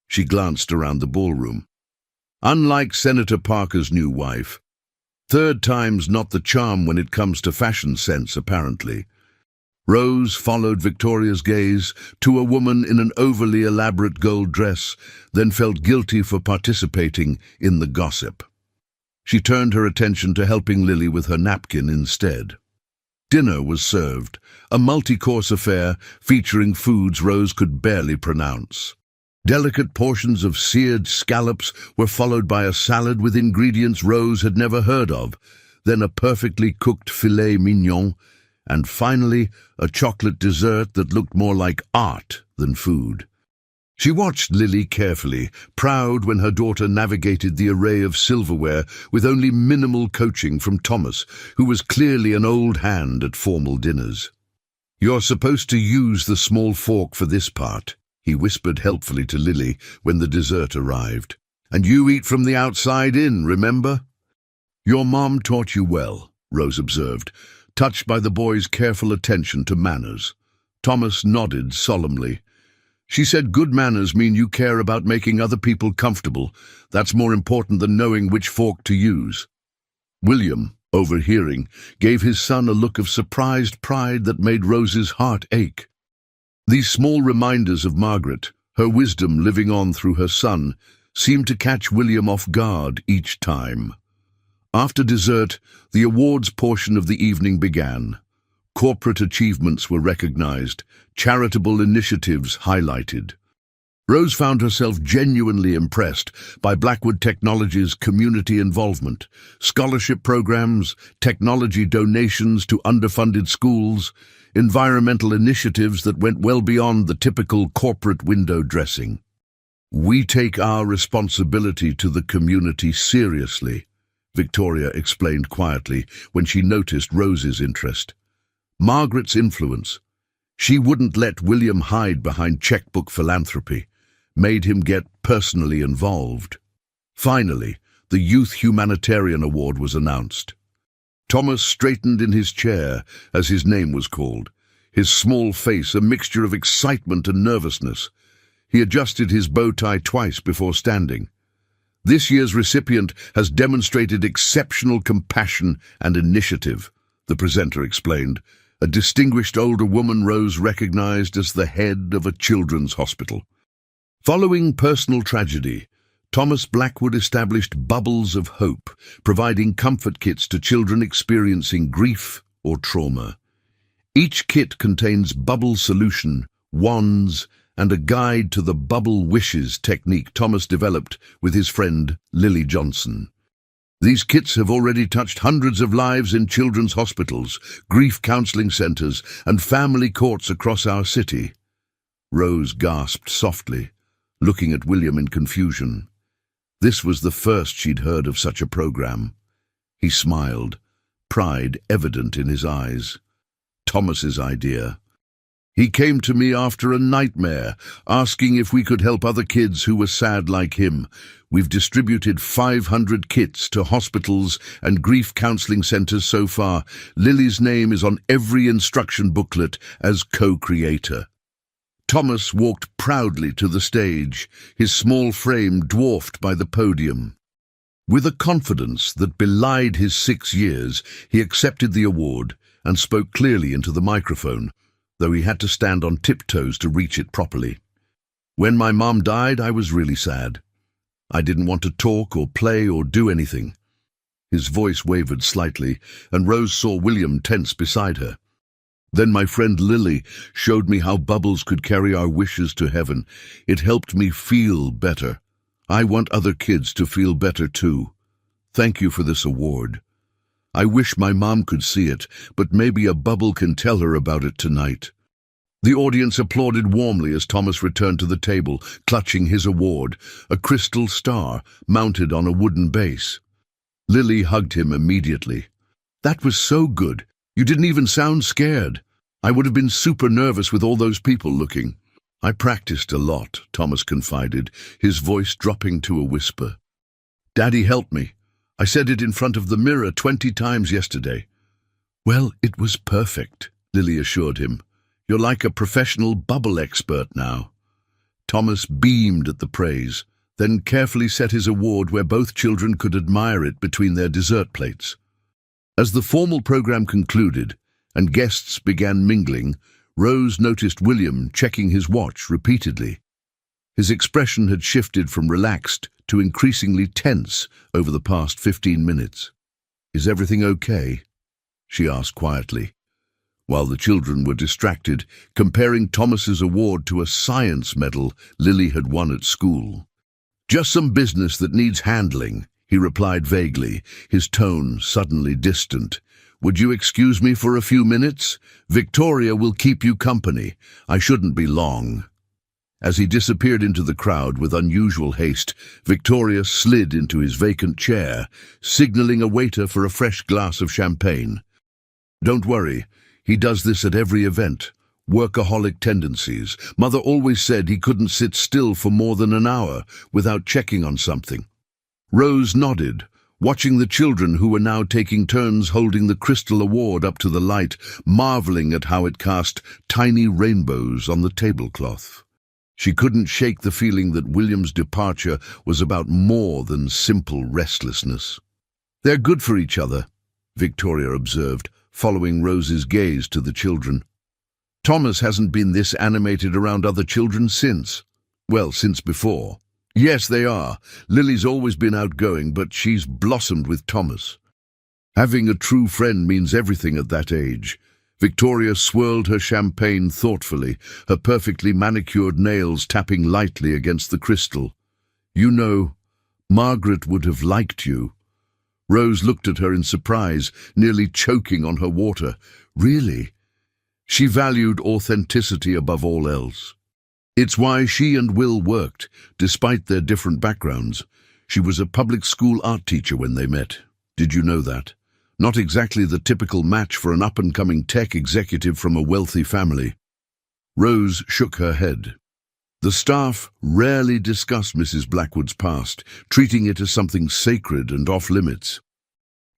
She glanced around the ballroom. Unlike Senator Parker's new wife, 3rd time's not the charm when it comes to fashion sense, apparently. Rose followed Victoria's gaze to a woman in an overly elaborate gold dress, then felt guilty for participating in the gossip. She turned her attention to helping Lily with her napkin instead. Dinner was served, a multi-course affair featuring foods Rose could barely pronounce. Delicate portions of seared scallops were followed by a salad with ingredients Rose had never heard of, then a perfectly cooked filet mignon, and finally a chocolate dessert that looked more like art than food. She watched Lily carefully, proud when her daughter navigated the array of silverware with only minimal coaching from Thomas, who was clearly an old hand at formal dinners. You're supposed to use the small fork for this part, he whispered helpfully to Lily when the dessert arrived. And you eat from the outside in, remember? Your mom taught you well, Rose observed, touched by the boy's careful attention to manners. Thomas nodded solemnly. She said good manners mean you care about making other people comfortable. That's more important than knowing which fork to use. William, overhearing, gave his son a look of surprised pride that made Rose's heart ache. These small reminders of Margaret, her wisdom living on through her son, seemed to catch William off guard each time. After dessert, the awards portion of the evening began. Corporate achievements were recognized, charitable initiatives highlighted. Rose found herself genuinely impressed by Blackwood Technology's community involvement, scholarship programs, technology donations to underfunded schools, environmental initiatives that went well beyond the typical corporate window dressing. "We take our responsibility to the community seriously," Victoria explained quietly when she noticed Rose's interest. Margaret's influence, she wouldn't let William hide behind checkbook philanthropy, made him get personally involved. Finally, the Youth Humanitarian Award was announced. Thomas straightened in his chair as his name was called, his small face a mixture of excitement and nervousness. He adjusted his bow tie twice before standing. "This year's recipient has demonstrated exceptional compassion and initiative," the presenter explained, a distinguished older woman Rose recognized as the head of a children's hospital. Following personal tragedy, Thomas Blackwood established Bubbles of Hope, providing comfort kits to children experiencing grief or trauma. Each kit contains bubble solution, wands, and a guide to the bubble wishes technique Thomas developed with his friend Lily Johnson. These kits have already touched hundreds of lives in children's hospitals, grief counseling centers, and family courts across our city. Rose gasped softly, looking at William in confusion. This was the first she'd heard of such a program. He smiled, pride evident in his eyes. Thomas's idea. "He came to me after a nightmare, asking if we could help other kids who were sad like him. We've distributed 500 kits to hospitals and grief counseling centers so far. Lily's name is on every instruction booklet as co-creator." Thomas walked proudly to the stage, his small frame dwarfed by the podium. With a confidence that belied his 6 years, he accepted the award and spoke clearly into the microphone, though he had to stand on tiptoes to reach it properly. "When my mom died, I was really sad. I didn't want to talk or play or do anything." His voice wavered slightly, and Rose saw William tense beside her. "Then my friend Lily showed me how bubbles could carry our wishes to heaven. It helped me feel better. I want other kids to feel better too. Thank you for this award. I wish my mom could see it, but maybe a bubble can tell her about it tonight." The audience applauded warmly as Thomas returned to the table, clutching his award, a crystal star mounted on a wooden base. Lily hugged him immediately. "That was so good. You didn't even sound scared. I would have been super nervous with all those people looking." "I practiced a lot," Thomas confided, his voice dropping to a whisper. "Daddy helped me. I said it in front of the mirror 20 times yesterday." "Well, it was perfect," Lily assured him. "You're like a professional bubble expert now." Thomas beamed at the praise, then carefully set his award where both children could admire it between their dessert plates. As the formal program concluded and guests began mingling, Rose noticed William checking his watch repeatedly. His expression had shifted from relaxed to increasingly tense over the past 15 minutes. "Is everything okay?" she asked quietly, while the children were distracted, comparing Thomas's award to a science medal Lily had won at school. "Just some business that needs handling," he replied vaguely, his tone suddenly distant. "Would you excuse me for a few minutes? Victoria will keep you company. I shouldn't be long." As he disappeared into the crowd with unusual haste, Victoria slid into his vacant chair, signaling a waiter for a fresh glass of champagne. "Don't worry, he does this at every event. Workaholic tendencies. Mother always said he couldn't sit still for more than an hour without checking on something." Rose nodded, watching the children who were now taking turns holding the crystal award up to the light, marveling at how it cast tiny rainbows on the tablecloth. She couldn't shake the feeling that William's departure was about more than simple restlessness. "They're good for each other," Victoria observed, following Rose's gaze to the children. "Thomas hasn't been this animated around other children since. Well, since before. Yes, they are. Lily's always been outgoing, but she's blossomed with Thomas. Having a true friend means everything at that age." Victoria swirled her champagne thoughtfully, her perfectly manicured nails tapping lightly against the crystal. "You know, Margaret would have liked you." Rose looked at her in surprise, nearly choking on her water. "Really?" She valued authenticity above all else. It's why she and Will worked, despite their different backgrounds. She was a public school art teacher when they met. Did you know that? Not exactly the typical match for an up-and-coming tech executive from a wealthy family. Rose shook her head. The staff rarely discussed Mrs. Blackwood's past, treating it as something sacred and off-limits.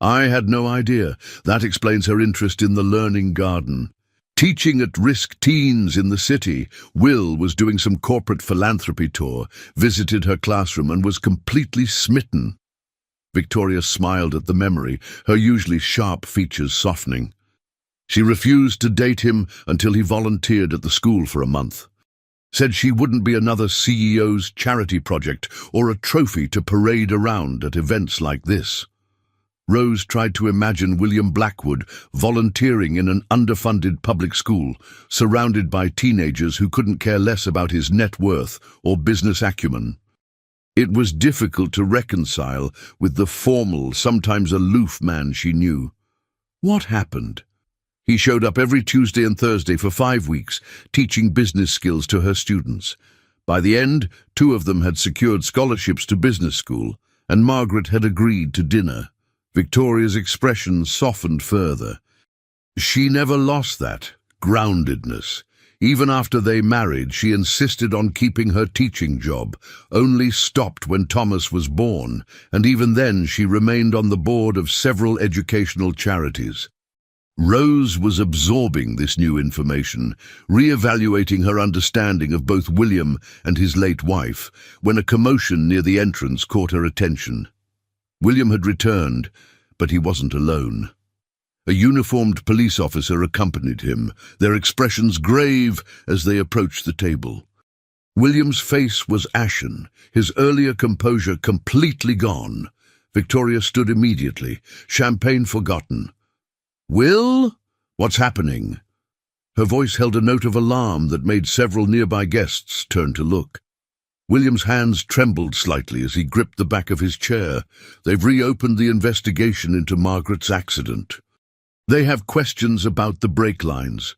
"I had no idea. That explains her interest in the learning garden. Teaching at-risk teens in the city, Will was doing some corporate philanthropy tour, visited her classroom and was completely smitten." Victoria smiled at the memory, her usually sharp features softening. She refused to date him until he volunteered at the school for a month. Said she wouldn't be another CEO's charity project or a trophy to parade around at events like this. Rose tried to imagine William Blackwood volunteering in an underfunded public school, surrounded by teenagers who couldn't care less about his net worth or business acumen. It was difficult to reconcile with the formal, sometimes aloof man she knew. What happened? He showed up every Tuesday and Thursday for 5 weeks, teaching business skills to her students. By the end, 2 of them had secured scholarships to business school, and Margaret had agreed to dinner. Victoria's expression softened further. She never lost that groundedness. Even after they married, she insisted on keeping her teaching job, only stopped when Thomas was born, and even then she remained on the board of several educational charities. Rose was absorbing this new information, re-evaluating her understanding of both William and his late wife, when a commotion near the entrance caught her attention. William had returned, but he wasn't alone. A uniformed police officer accompanied him, their expressions grave as they approached the table. William's face was ashen, his earlier composure completely gone. Victoria stood immediately, champagne forgotten. "Will? What's happening?" Her voice held a note of alarm that made several nearby guests turn to look. William's hands trembled slightly as he gripped the back of his chair. "They've reopened the investigation into Margaret's accident. They have questions about the brake lines."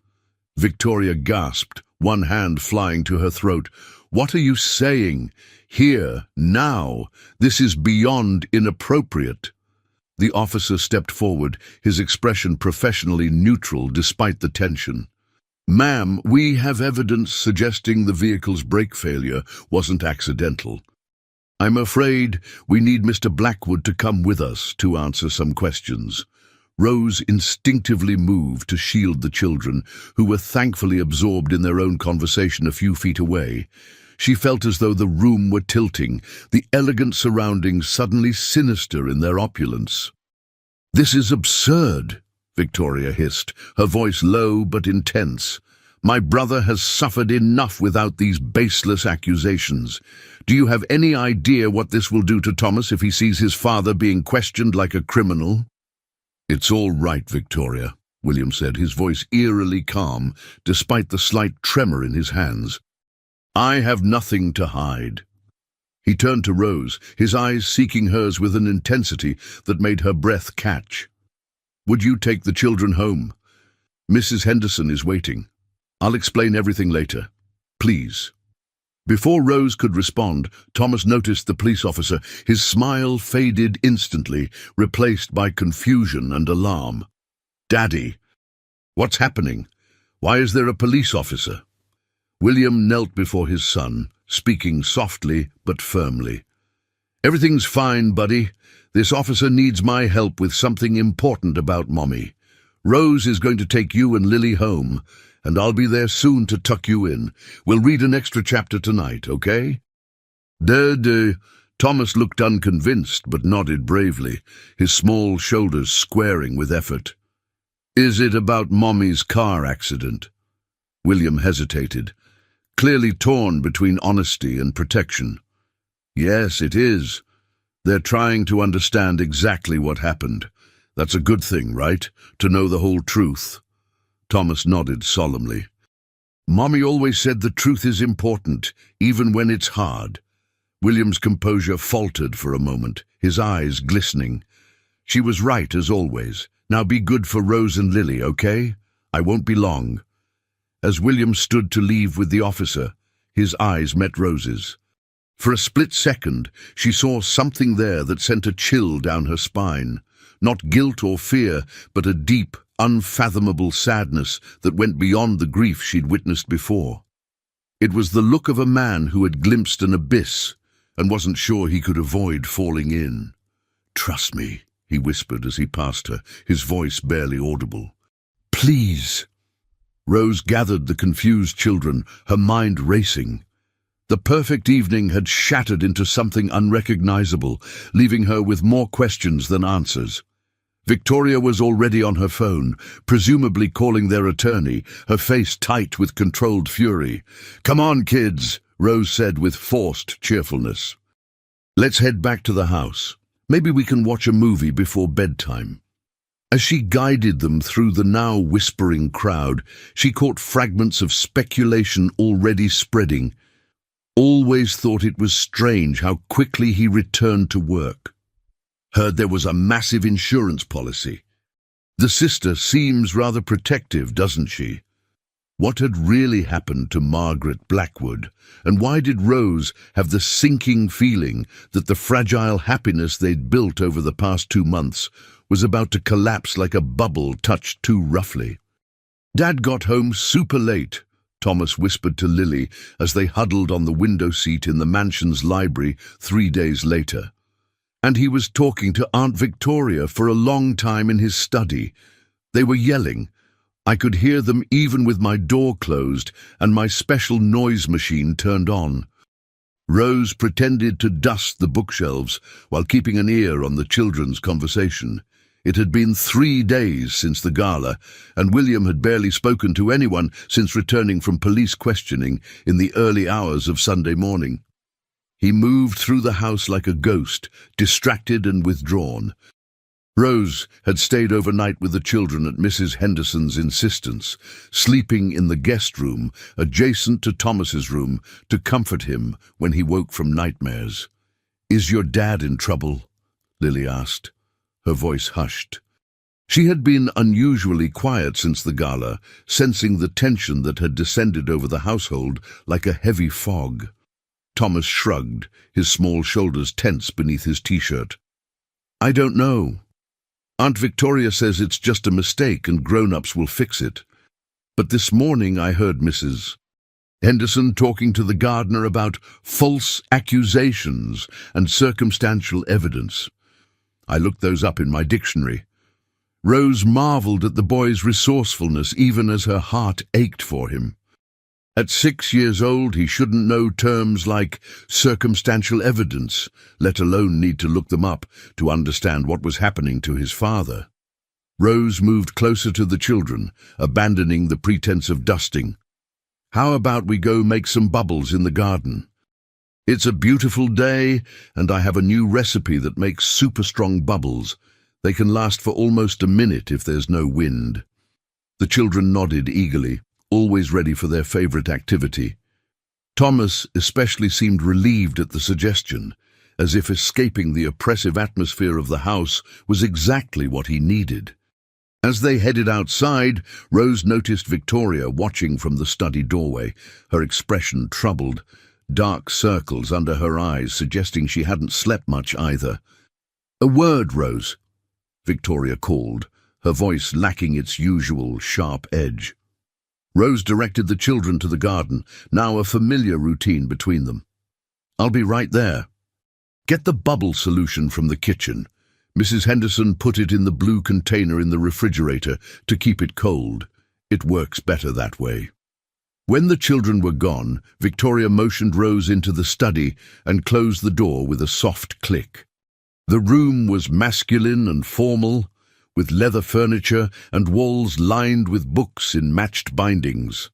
Victoria gasped, one hand flying to her throat. "What are you saying? Here, now. This is beyond inappropriate." The officer stepped forward, his expression professionally neutral despite the tension. "Ma'am, we have evidence suggesting the vehicle's brake failure wasn't accidental. I'm afraid we need Mr. Blackwood to come with us to answer some questions." Rose instinctively moved to shield the children, who were thankfully absorbed in their own conversation a few feet away. She felt as though the room were tilting, the elegant surroundings suddenly sinister in their opulence. "This is absurd," Victoria hissed, her voice low but intense. "My brother has suffered enough without these baseless accusations. Do you have any idea what this will do to Thomas if he sees his father being questioned like a criminal?" "It's all right, Victoria," William said, his voice eerily calm, despite the slight tremor in his hands. "I have nothing to hide." He turned to Rose, his eyes seeking hers with an intensity that made her breath catch. "Would you take the children home? Mrs. Henderson is waiting. I'll explain everything later. Please." Before Rose could respond, Thomas noticed the police officer. His smile faded instantly, replaced by confusion and alarm. "Daddy, what's happening? Why is there a police officer?" William knelt before his son, speaking softly but firmly. "Everything's fine, buddy. This officer needs my help with something important about Mommy. Rose is going to take you and Lily home, and I'll be there soon to tuck you in. We'll read an extra chapter tonight, okay?" Thomas looked unconvinced, but nodded bravely, his small shoulders squaring with effort. "Is it about Mommy's car accident?" William hesitated, clearly torn between honesty and protection. "Yes, it is. They're trying to understand exactly what happened. That's a good thing, right? To know the whole truth." Thomas nodded solemnly. Mommy always said the truth is important, even when it's hard. William's composure faltered for a moment, his eyes glistening. She was right, as always. Now be good for Rose and Lily, okay? I won't be long. As William stood to leave with the officer, his eyes met Rose's. For a split second, she saw something there that sent a chill down her spine. Not guilt or fear, but a deep, unfathomable sadness that went beyond the grief she'd witnessed before. It was the look of a man who had glimpsed an abyss and wasn't sure he could avoid falling in. "Trust me," he whispered as he passed her, his voice barely audible. "Please." Rose gathered the confused children, her mind racing. The perfect evening had shattered into something unrecognizable, leaving her with more questions than answers. Victoria was already on her phone, presumably calling their attorney, her face tight with controlled fury. "Come on, kids," Rose said with forced cheerfulness. "Let's head back to the house. Maybe we can watch a movie before bedtime." As she guided them through the now whispering crowd, she caught fragments of speculation already spreading. Always thought it was strange how quickly he returned to work. Heard there was a massive insurance policy. The sister seems rather protective, doesn't she? What had really happened to Margaret Blackwood, and why did Rose have the sinking feeling that the fragile happiness they'd built over the past 2 months was about to collapse like a bubble touched too roughly? "Dad got home super late," Thomas whispered to Lily as they huddled on the window seat in the mansion's library 3 days later. "And he was talking to Aunt Victoria for a long time in his study. They were yelling. I could hear them even with my door closed and my special noise machine turned on." Rose pretended to dust the bookshelves while keeping an ear on the children's conversation. It had been 3 days since the gala, and William had barely spoken to anyone since returning from police questioning in the early hours of Sunday morning. He moved through the house like a ghost, distracted and withdrawn. Rose had stayed overnight with the children at Mrs. Henderson's insistence, sleeping in the guest room adjacent to Thomas's room to comfort him when he woke from nightmares. "Is your dad in trouble?" Lily asked. Her voice hushed. She had been unusually quiet since the gala, sensing the tension that had descended over the household like a heavy fog. Thomas shrugged, his small shoulders tense beneath his t-shirt. "I don't know. Aunt Victoria says it's just a mistake and grown-ups will fix it. But this morning I heard Mrs. Henderson talking to the gardener about false accusations and circumstantial evidence. I looked those up in my dictionary." Rose marveled at the boy's resourcefulness even as her heart ached for him. At 6 years old, he shouldn't know terms like circumstantial evidence, let alone need to look them up to understand what was happening to his father. Rose moved closer to the children, abandoning the pretense of dusting. "How about we go make some bubbles in the garden? It's a beautiful day, and I have a new recipe that makes super strong bubbles. They can last for almost a minute if there's no wind." The children nodded eagerly, always ready for their favorite activity. Thomas especially seemed relieved at the suggestion, as if escaping the oppressive atmosphere of the house was exactly what he needed. As they headed outside, Rose noticed Victoria watching from the study doorway, her expression troubled, dark circles under her eyes suggesting she hadn't slept much either. "A word, Rose," Victoria called, her voice lacking its usual sharp edge. Rose directed the children to the garden, now a familiar routine between them. "I'll be right there. Get the bubble solution from the kitchen." Mrs. Henderson put it in the blue container in the refrigerator to keep it cold. It works better that way. When the children were gone, Victoria motioned Rose into the study and closed the door with a soft click. The room was masculine and formal, with leather furniture and walls lined with books in matched bindings.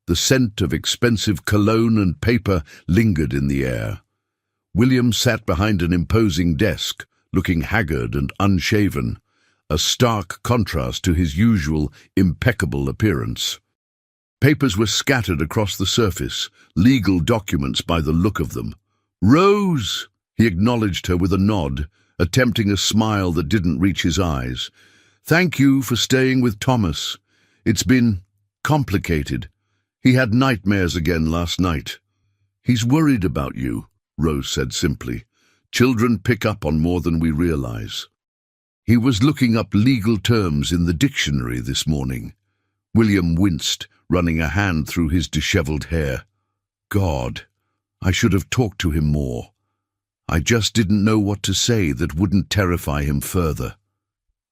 The scent of expensive cologne and paper lingered in the air. William sat behind an imposing desk, looking haggard and unshaven. a stark contrast to his usual impeccable appearance. Papers were scattered across the surface, legal documents by the look of them. "Rose!" He acknowledged her with a nod, attempting a smile that didn't reach his eyes. "Thank you for staying with Thomas. It's been complicated. He had nightmares again last night." "He's worried about you," Rose said simply. "Children pick up on more than we realize." He was looking up legal terms in the dictionary this morning. William winced, running a hand through his disheveled hair. God, I should have talked to him more. I just didn't know what to say that wouldn't terrify him further.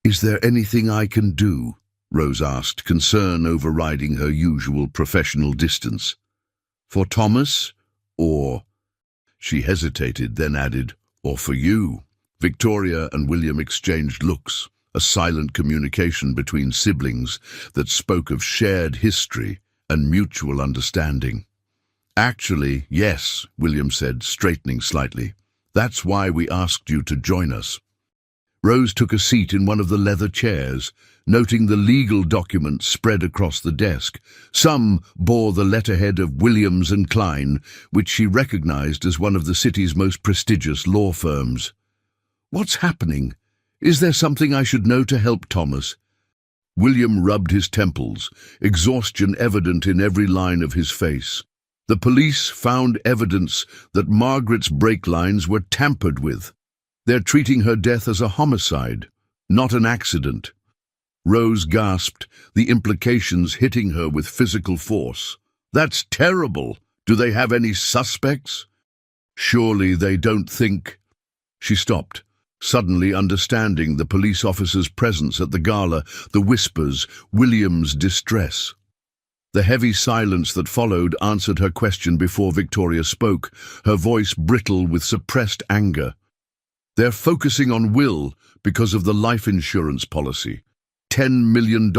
"Is there anything I can do?" Rose asked, concern overriding her usual professional distance. "For Thomas? Or—" She hesitated, then added, "or for you?" Victoria and William exchanged looks, a silent communication between siblings that spoke of shared history and mutual understanding. "Actually, yes," William said, straightening slightly. "That's why we asked you to join us." Rose took a seat in one of the leather chairs, noting the legal documents spread across the desk. Some bore the letterhead of Williams and Klein, which she recognized as one of the city's most prestigious law firms. "What's happening? Is there something I should know to help Thomas?" William rubbed his temples, exhaustion evident in every line of his face. "The police found evidence that Margaret's brake lines were tampered with. They're treating her death as a homicide, not an accident." Rose gasped, the implications hitting her with physical force. "That's terrible. Do they have any suspects?" "Surely they don't think—" She stopped, suddenly understanding the police officer's presence at the gala, the whispers, William's distress. The heavy silence that followed answered her question before Victoria spoke, her voice brittle with suppressed anger. "They're focusing on Will because of the life insurance policy. $10 million.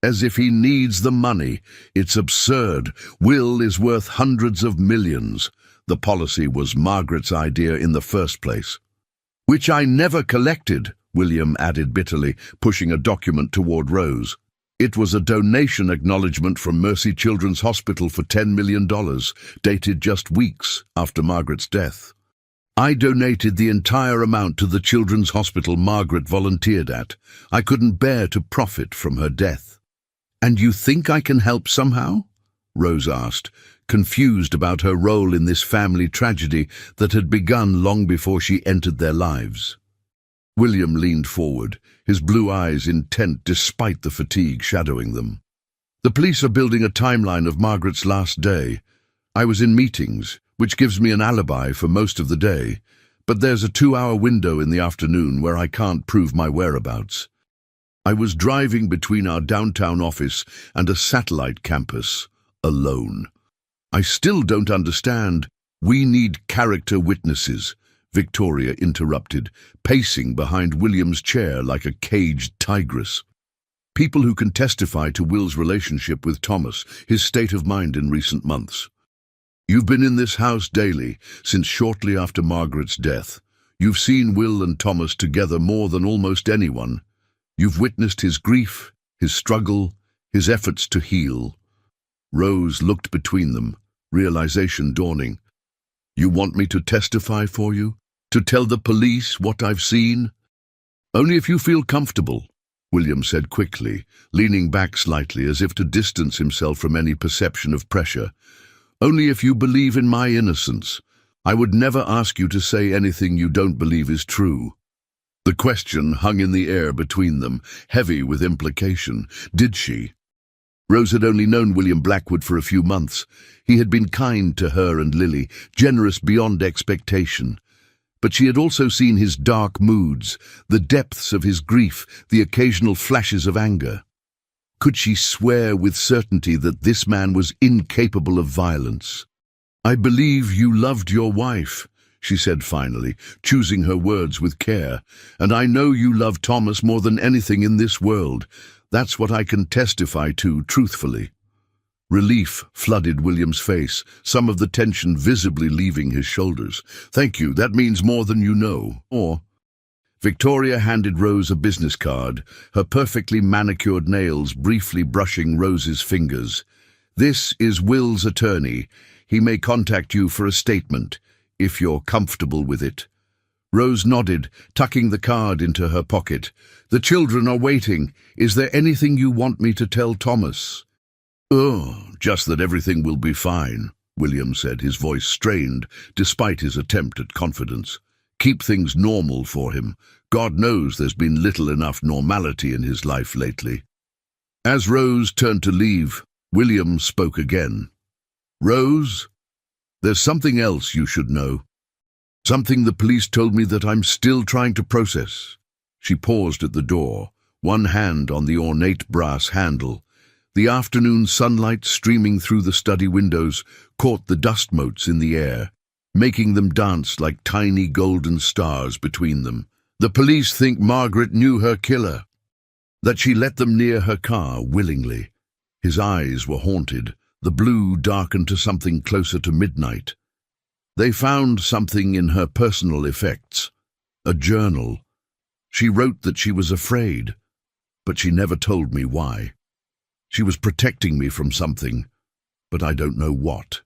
As if he needs the money. It's absurd. Will is worth hundreds of millions. The policy was Margaret's idea in the first place." "Which I never collected," William added bitterly, pushing a document toward Rose. "It was a donation acknowledgement from Mercy Children's Hospital for $10 million, dated just weeks after Margaret's death. I donated the entire amount to the children's hospital Margaret volunteered at. I couldn't bear to profit from her death." "And you think I can help somehow?" Rose asked, confused about her role in this family tragedy that had begun long before she entered their lives. William leaned forward, his blue eyes intent despite the fatigue shadowing them. "The police are building a timeline of Margaret's last day. I was in meetings, which gives me an alibi for most of the day, but there's a 2-hour window in the afternoon where I can't prove my whereabouts. I was driving between our downtown office and a satellite campus, alone. I still don't understand." "We need character witnesses," Victoria interrupted, pacing behind William's chair like a caged tigress. "People who can testify to Will's relationship with Thomas, his state of mind in recent months. You've been in this house daily since shortly after Margaret's death. You've seen Will and Thomas together more than almost anyone. You've witnessed his grief, his struggle, his efforts to heal." Rose looked between them, realization dawning. "You want me to testify for you? To tell the police what I've seen?" "Only if you feel comfortable," William said quickly, leaning back slightly as if to distance himself from any perception of pressure. "Only if you believe in my innocence. I would never ask you to say anything you don't believe is true." The question hung in the air between them, heavy with implication. Did she? Rose had only known William Blackwood for a few months. He had been kind to her and Lily, generous beyond expectation. But she had also seen his dark moods, the depths of his grief, the occasional flashes of anger. Could she swear with certainty that this man was incapable of violence? "I believe you loved your wife," she said finally, choosing her words with care. "And I know you love Thomas more than anything in this world. That's what I can testify to, truthfully." Relief flooded William's face, some of the tension visibly leaving his shoulders. "Thank you, that means more than you know." Or, Victoria handed Rose a business card, her perfectly manicured nails briefly brushing Rose's fingers. "This is Will's attorney. He may contact you for a statement, if you're comfortable with it." Rose nodded, tucking the card into her pocket. "The children are waiting. Is there anything you want me to tell Thomas?" "Oh, just that everything will be fine," William said, his voice strained despite his attempt at confidence. "Keep things normal for him. God knows there's been little enough normality in his life lately." As Rose turned to leave, William spoke again. "Rose, there's something else you should know. Something the police told me that I'm still trying to process." She paused at the door, one hand on the ornate brass handle. The afternoon sunlight streaming through the study windows caught the dust motes in the air, making them dance like tiny golden stars between them. "The police think Margaret knew her killer, that she let them near her car willingly." His eyes were haunted, the blue darkened to something closer to midnight. "They found something in her personal effects, a journal. She wrote that she was afraid, but she never told me why. She was protecting me from something, but I don't know what."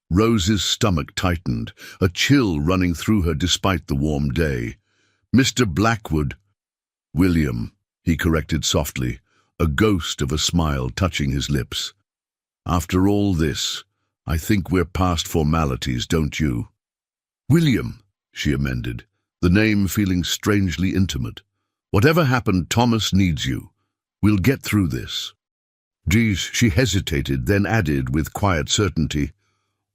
Rose's stomach tightened, a chill running through her despite the warm day. "Mr. Blackwood—" "William," he corrected softly, a ghost of a smile touching his lips. "After all this, I think we're past formalities, don't you?" "William," she amended, the name feeling strangely intimate. "Whatever happened, Thomas needs you. We'll get through this." "Geez," she hesitated, then added with quiet certainty,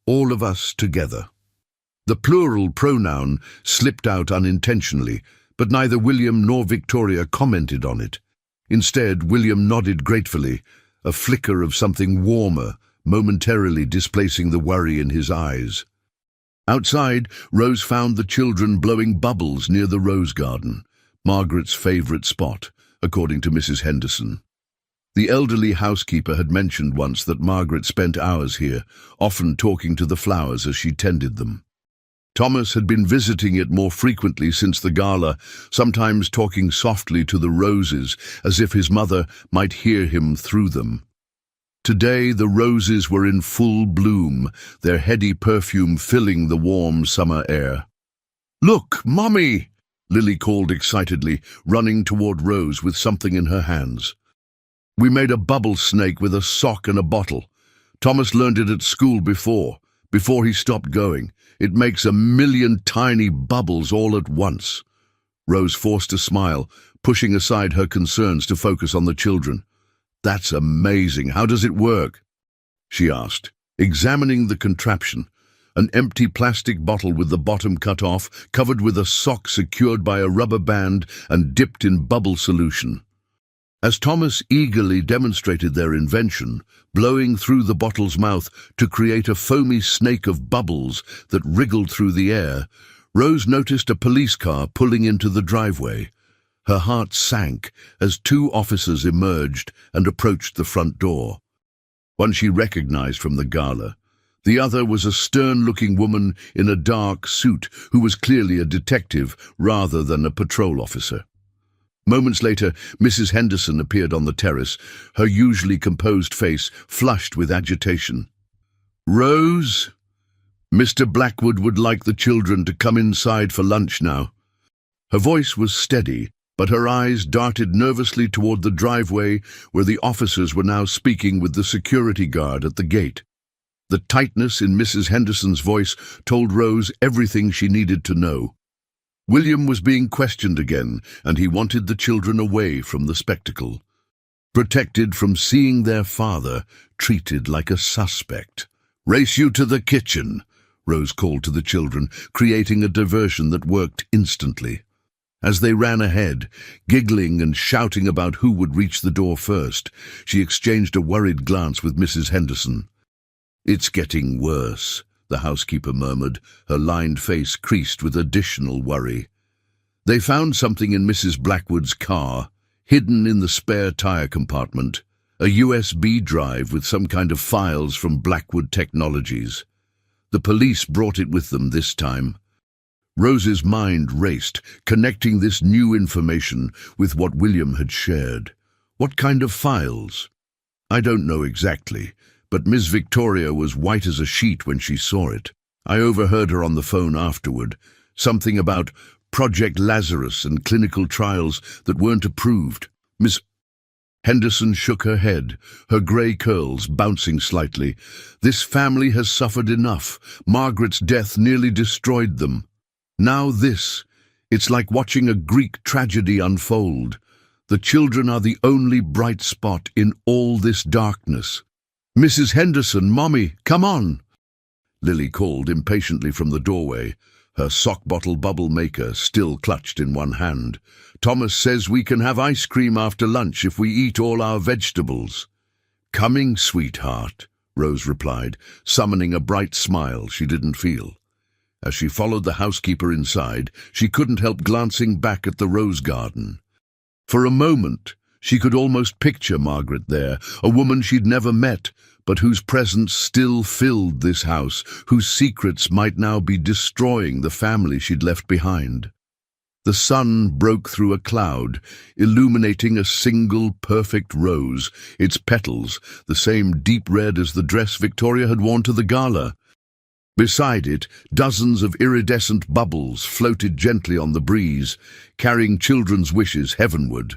"all of us together." The plural pronoun slipped out unintentionally, but neither William nor Victoria commented on it. Instead, William nodded gratefully, a flicker of something warmer momentarily displacing the worry in his eyes. Outside, Rose found the children blowing bubbles near the rose garden, Margaret's favourite spot, according to Mrs. Henderson. The elderly housekeeper had mentioned once that Margaret spent hours here, often talking to the flowers as she tended them. Thomas had been visiting it more frequently since the gala, sometimes talking softly to the roses as if his mother might hear him through them. Today the roses were in full bloom, their heady perfume filling the warm summer air. "Look, Mummy!" Lily called excitedly, running toward Rose with something in her hands. "We made a bubble snake with a sock and a bottle. Thomas learned it at school before he stopped going. It makes 1,000,000 tiny bubbles all at once." Rose forced a smile, pushing aside her concerns to focus on the children. "That's amazing. How does it work?" she asked, examining the contraption. An empty plastic bottle with the bottom cut off, covered with a sock secured by a rubber band and dipped in bubble solution. As Thomas eagerly demonstrated their invention, blowing through the bottle's mouth to create a foamy snake of bubbles that wriggled through the air, Rose noticed a police car pulling into the driveway. Her heart sank as 2 officers emerged and approached the front door. One she recognized from the gala. The other was a stern-looking woman in a dark suit who was clearly a detective rather than a patrol officer. Moments later, Mrs. Henderson appeared on the terrace, her usually composed face flushed with agitation. "Rose, Mr. Blackwood would like the children to come inside for lunch now." Her voice was steady, but her eyes darted nervously toward the driveway where the officers were now speaking with the security guard at the gate. The tightness in Mrs. Henderson's voice told Rose everything she needed to know. William was being questioned again, and he wanted the children away from the spectacle, protected from seeing their father treated like a suspect. "Race you to the kitchen," Rose called to the children, creating a diversion that worked instantly. As they ran ahead, giggling and shouting about who would reach the door first, she exchanged a worried glance with Mrs. Henderson. "It's getting worse," the housekeeper murmured, her lined face creased with additional worry. They found something in Mrs. Blackwood's car, hidden in the spare tire compartment, a USB drive with some kind of files from Blackwood Technologies. The police brought it with them this time. Rose's mind raced, connecting this new information with what William had shared. What kind of files? I don't know exactly, but Miss Victoria was white as a sheet when she saw it. I overheard her on the phone afterward, something about Project Lazarus and clinical trials that weren't approved. Miss Henderson shook her head, her grey curls bouncing slightly. This family has suffered enough. Margaret's death nearly destroyed them. Now this. It's like watching a Greek tragedy unfold. The children are the only bright spot in all this darkness. Mrs. Henderson, Mommy, come on! Lily called impatiently from the doorway, her sock bottle bubble maker still clutched in one hand. Thomas says we can have ice cream after lunch if we eat all our vegetables. Coming, sweetheart, Rose replied, summoning a bright smile she didn't feel. As she followed the housekeeper inside, she couldn't help glancing back at the rose garden. For a moment, she could almost picture Margaret there, a woman she'd never met, but whose presence still filled this house, whose secrets might now be destroying the family she'd left behind. The sun broke through a cloud, illuminating a single perfect rose, its petals the same deep red as the dress Victoria had worn to the gala. Beside it, dozens of iridescent bubbles floated gently on the breeze, carrying children's wishes heavenward.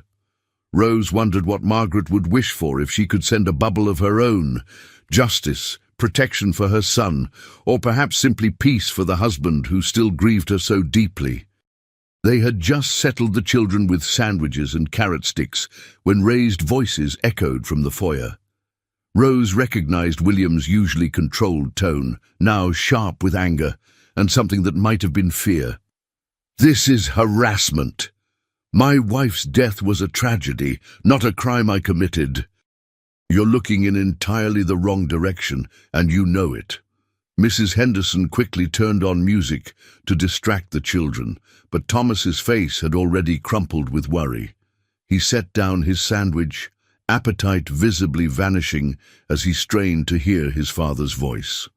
Rose wondered what Margaret would wish for if she could send a bubble of her own: justice, protection for her son, or perhaps simply peace for the husband who still grieved her so deeply. They had just settled the children with sandwiches and carrot sticks when raised voices echoed from the foyer. Rose recognized William's usually controlled tone, now sharp with anger, and something that might have been fear. This is harassment. My wife's death was a tragedy, not a crime I committed. You're looking in entirely the wrong direction, and you know it. Mrs. Henderson quickly turned on music to distract the children, but Thomas's face had already crumpled with worry. He set down his sandwich, appetite visibly vanishing as he strained to hear his father's voice.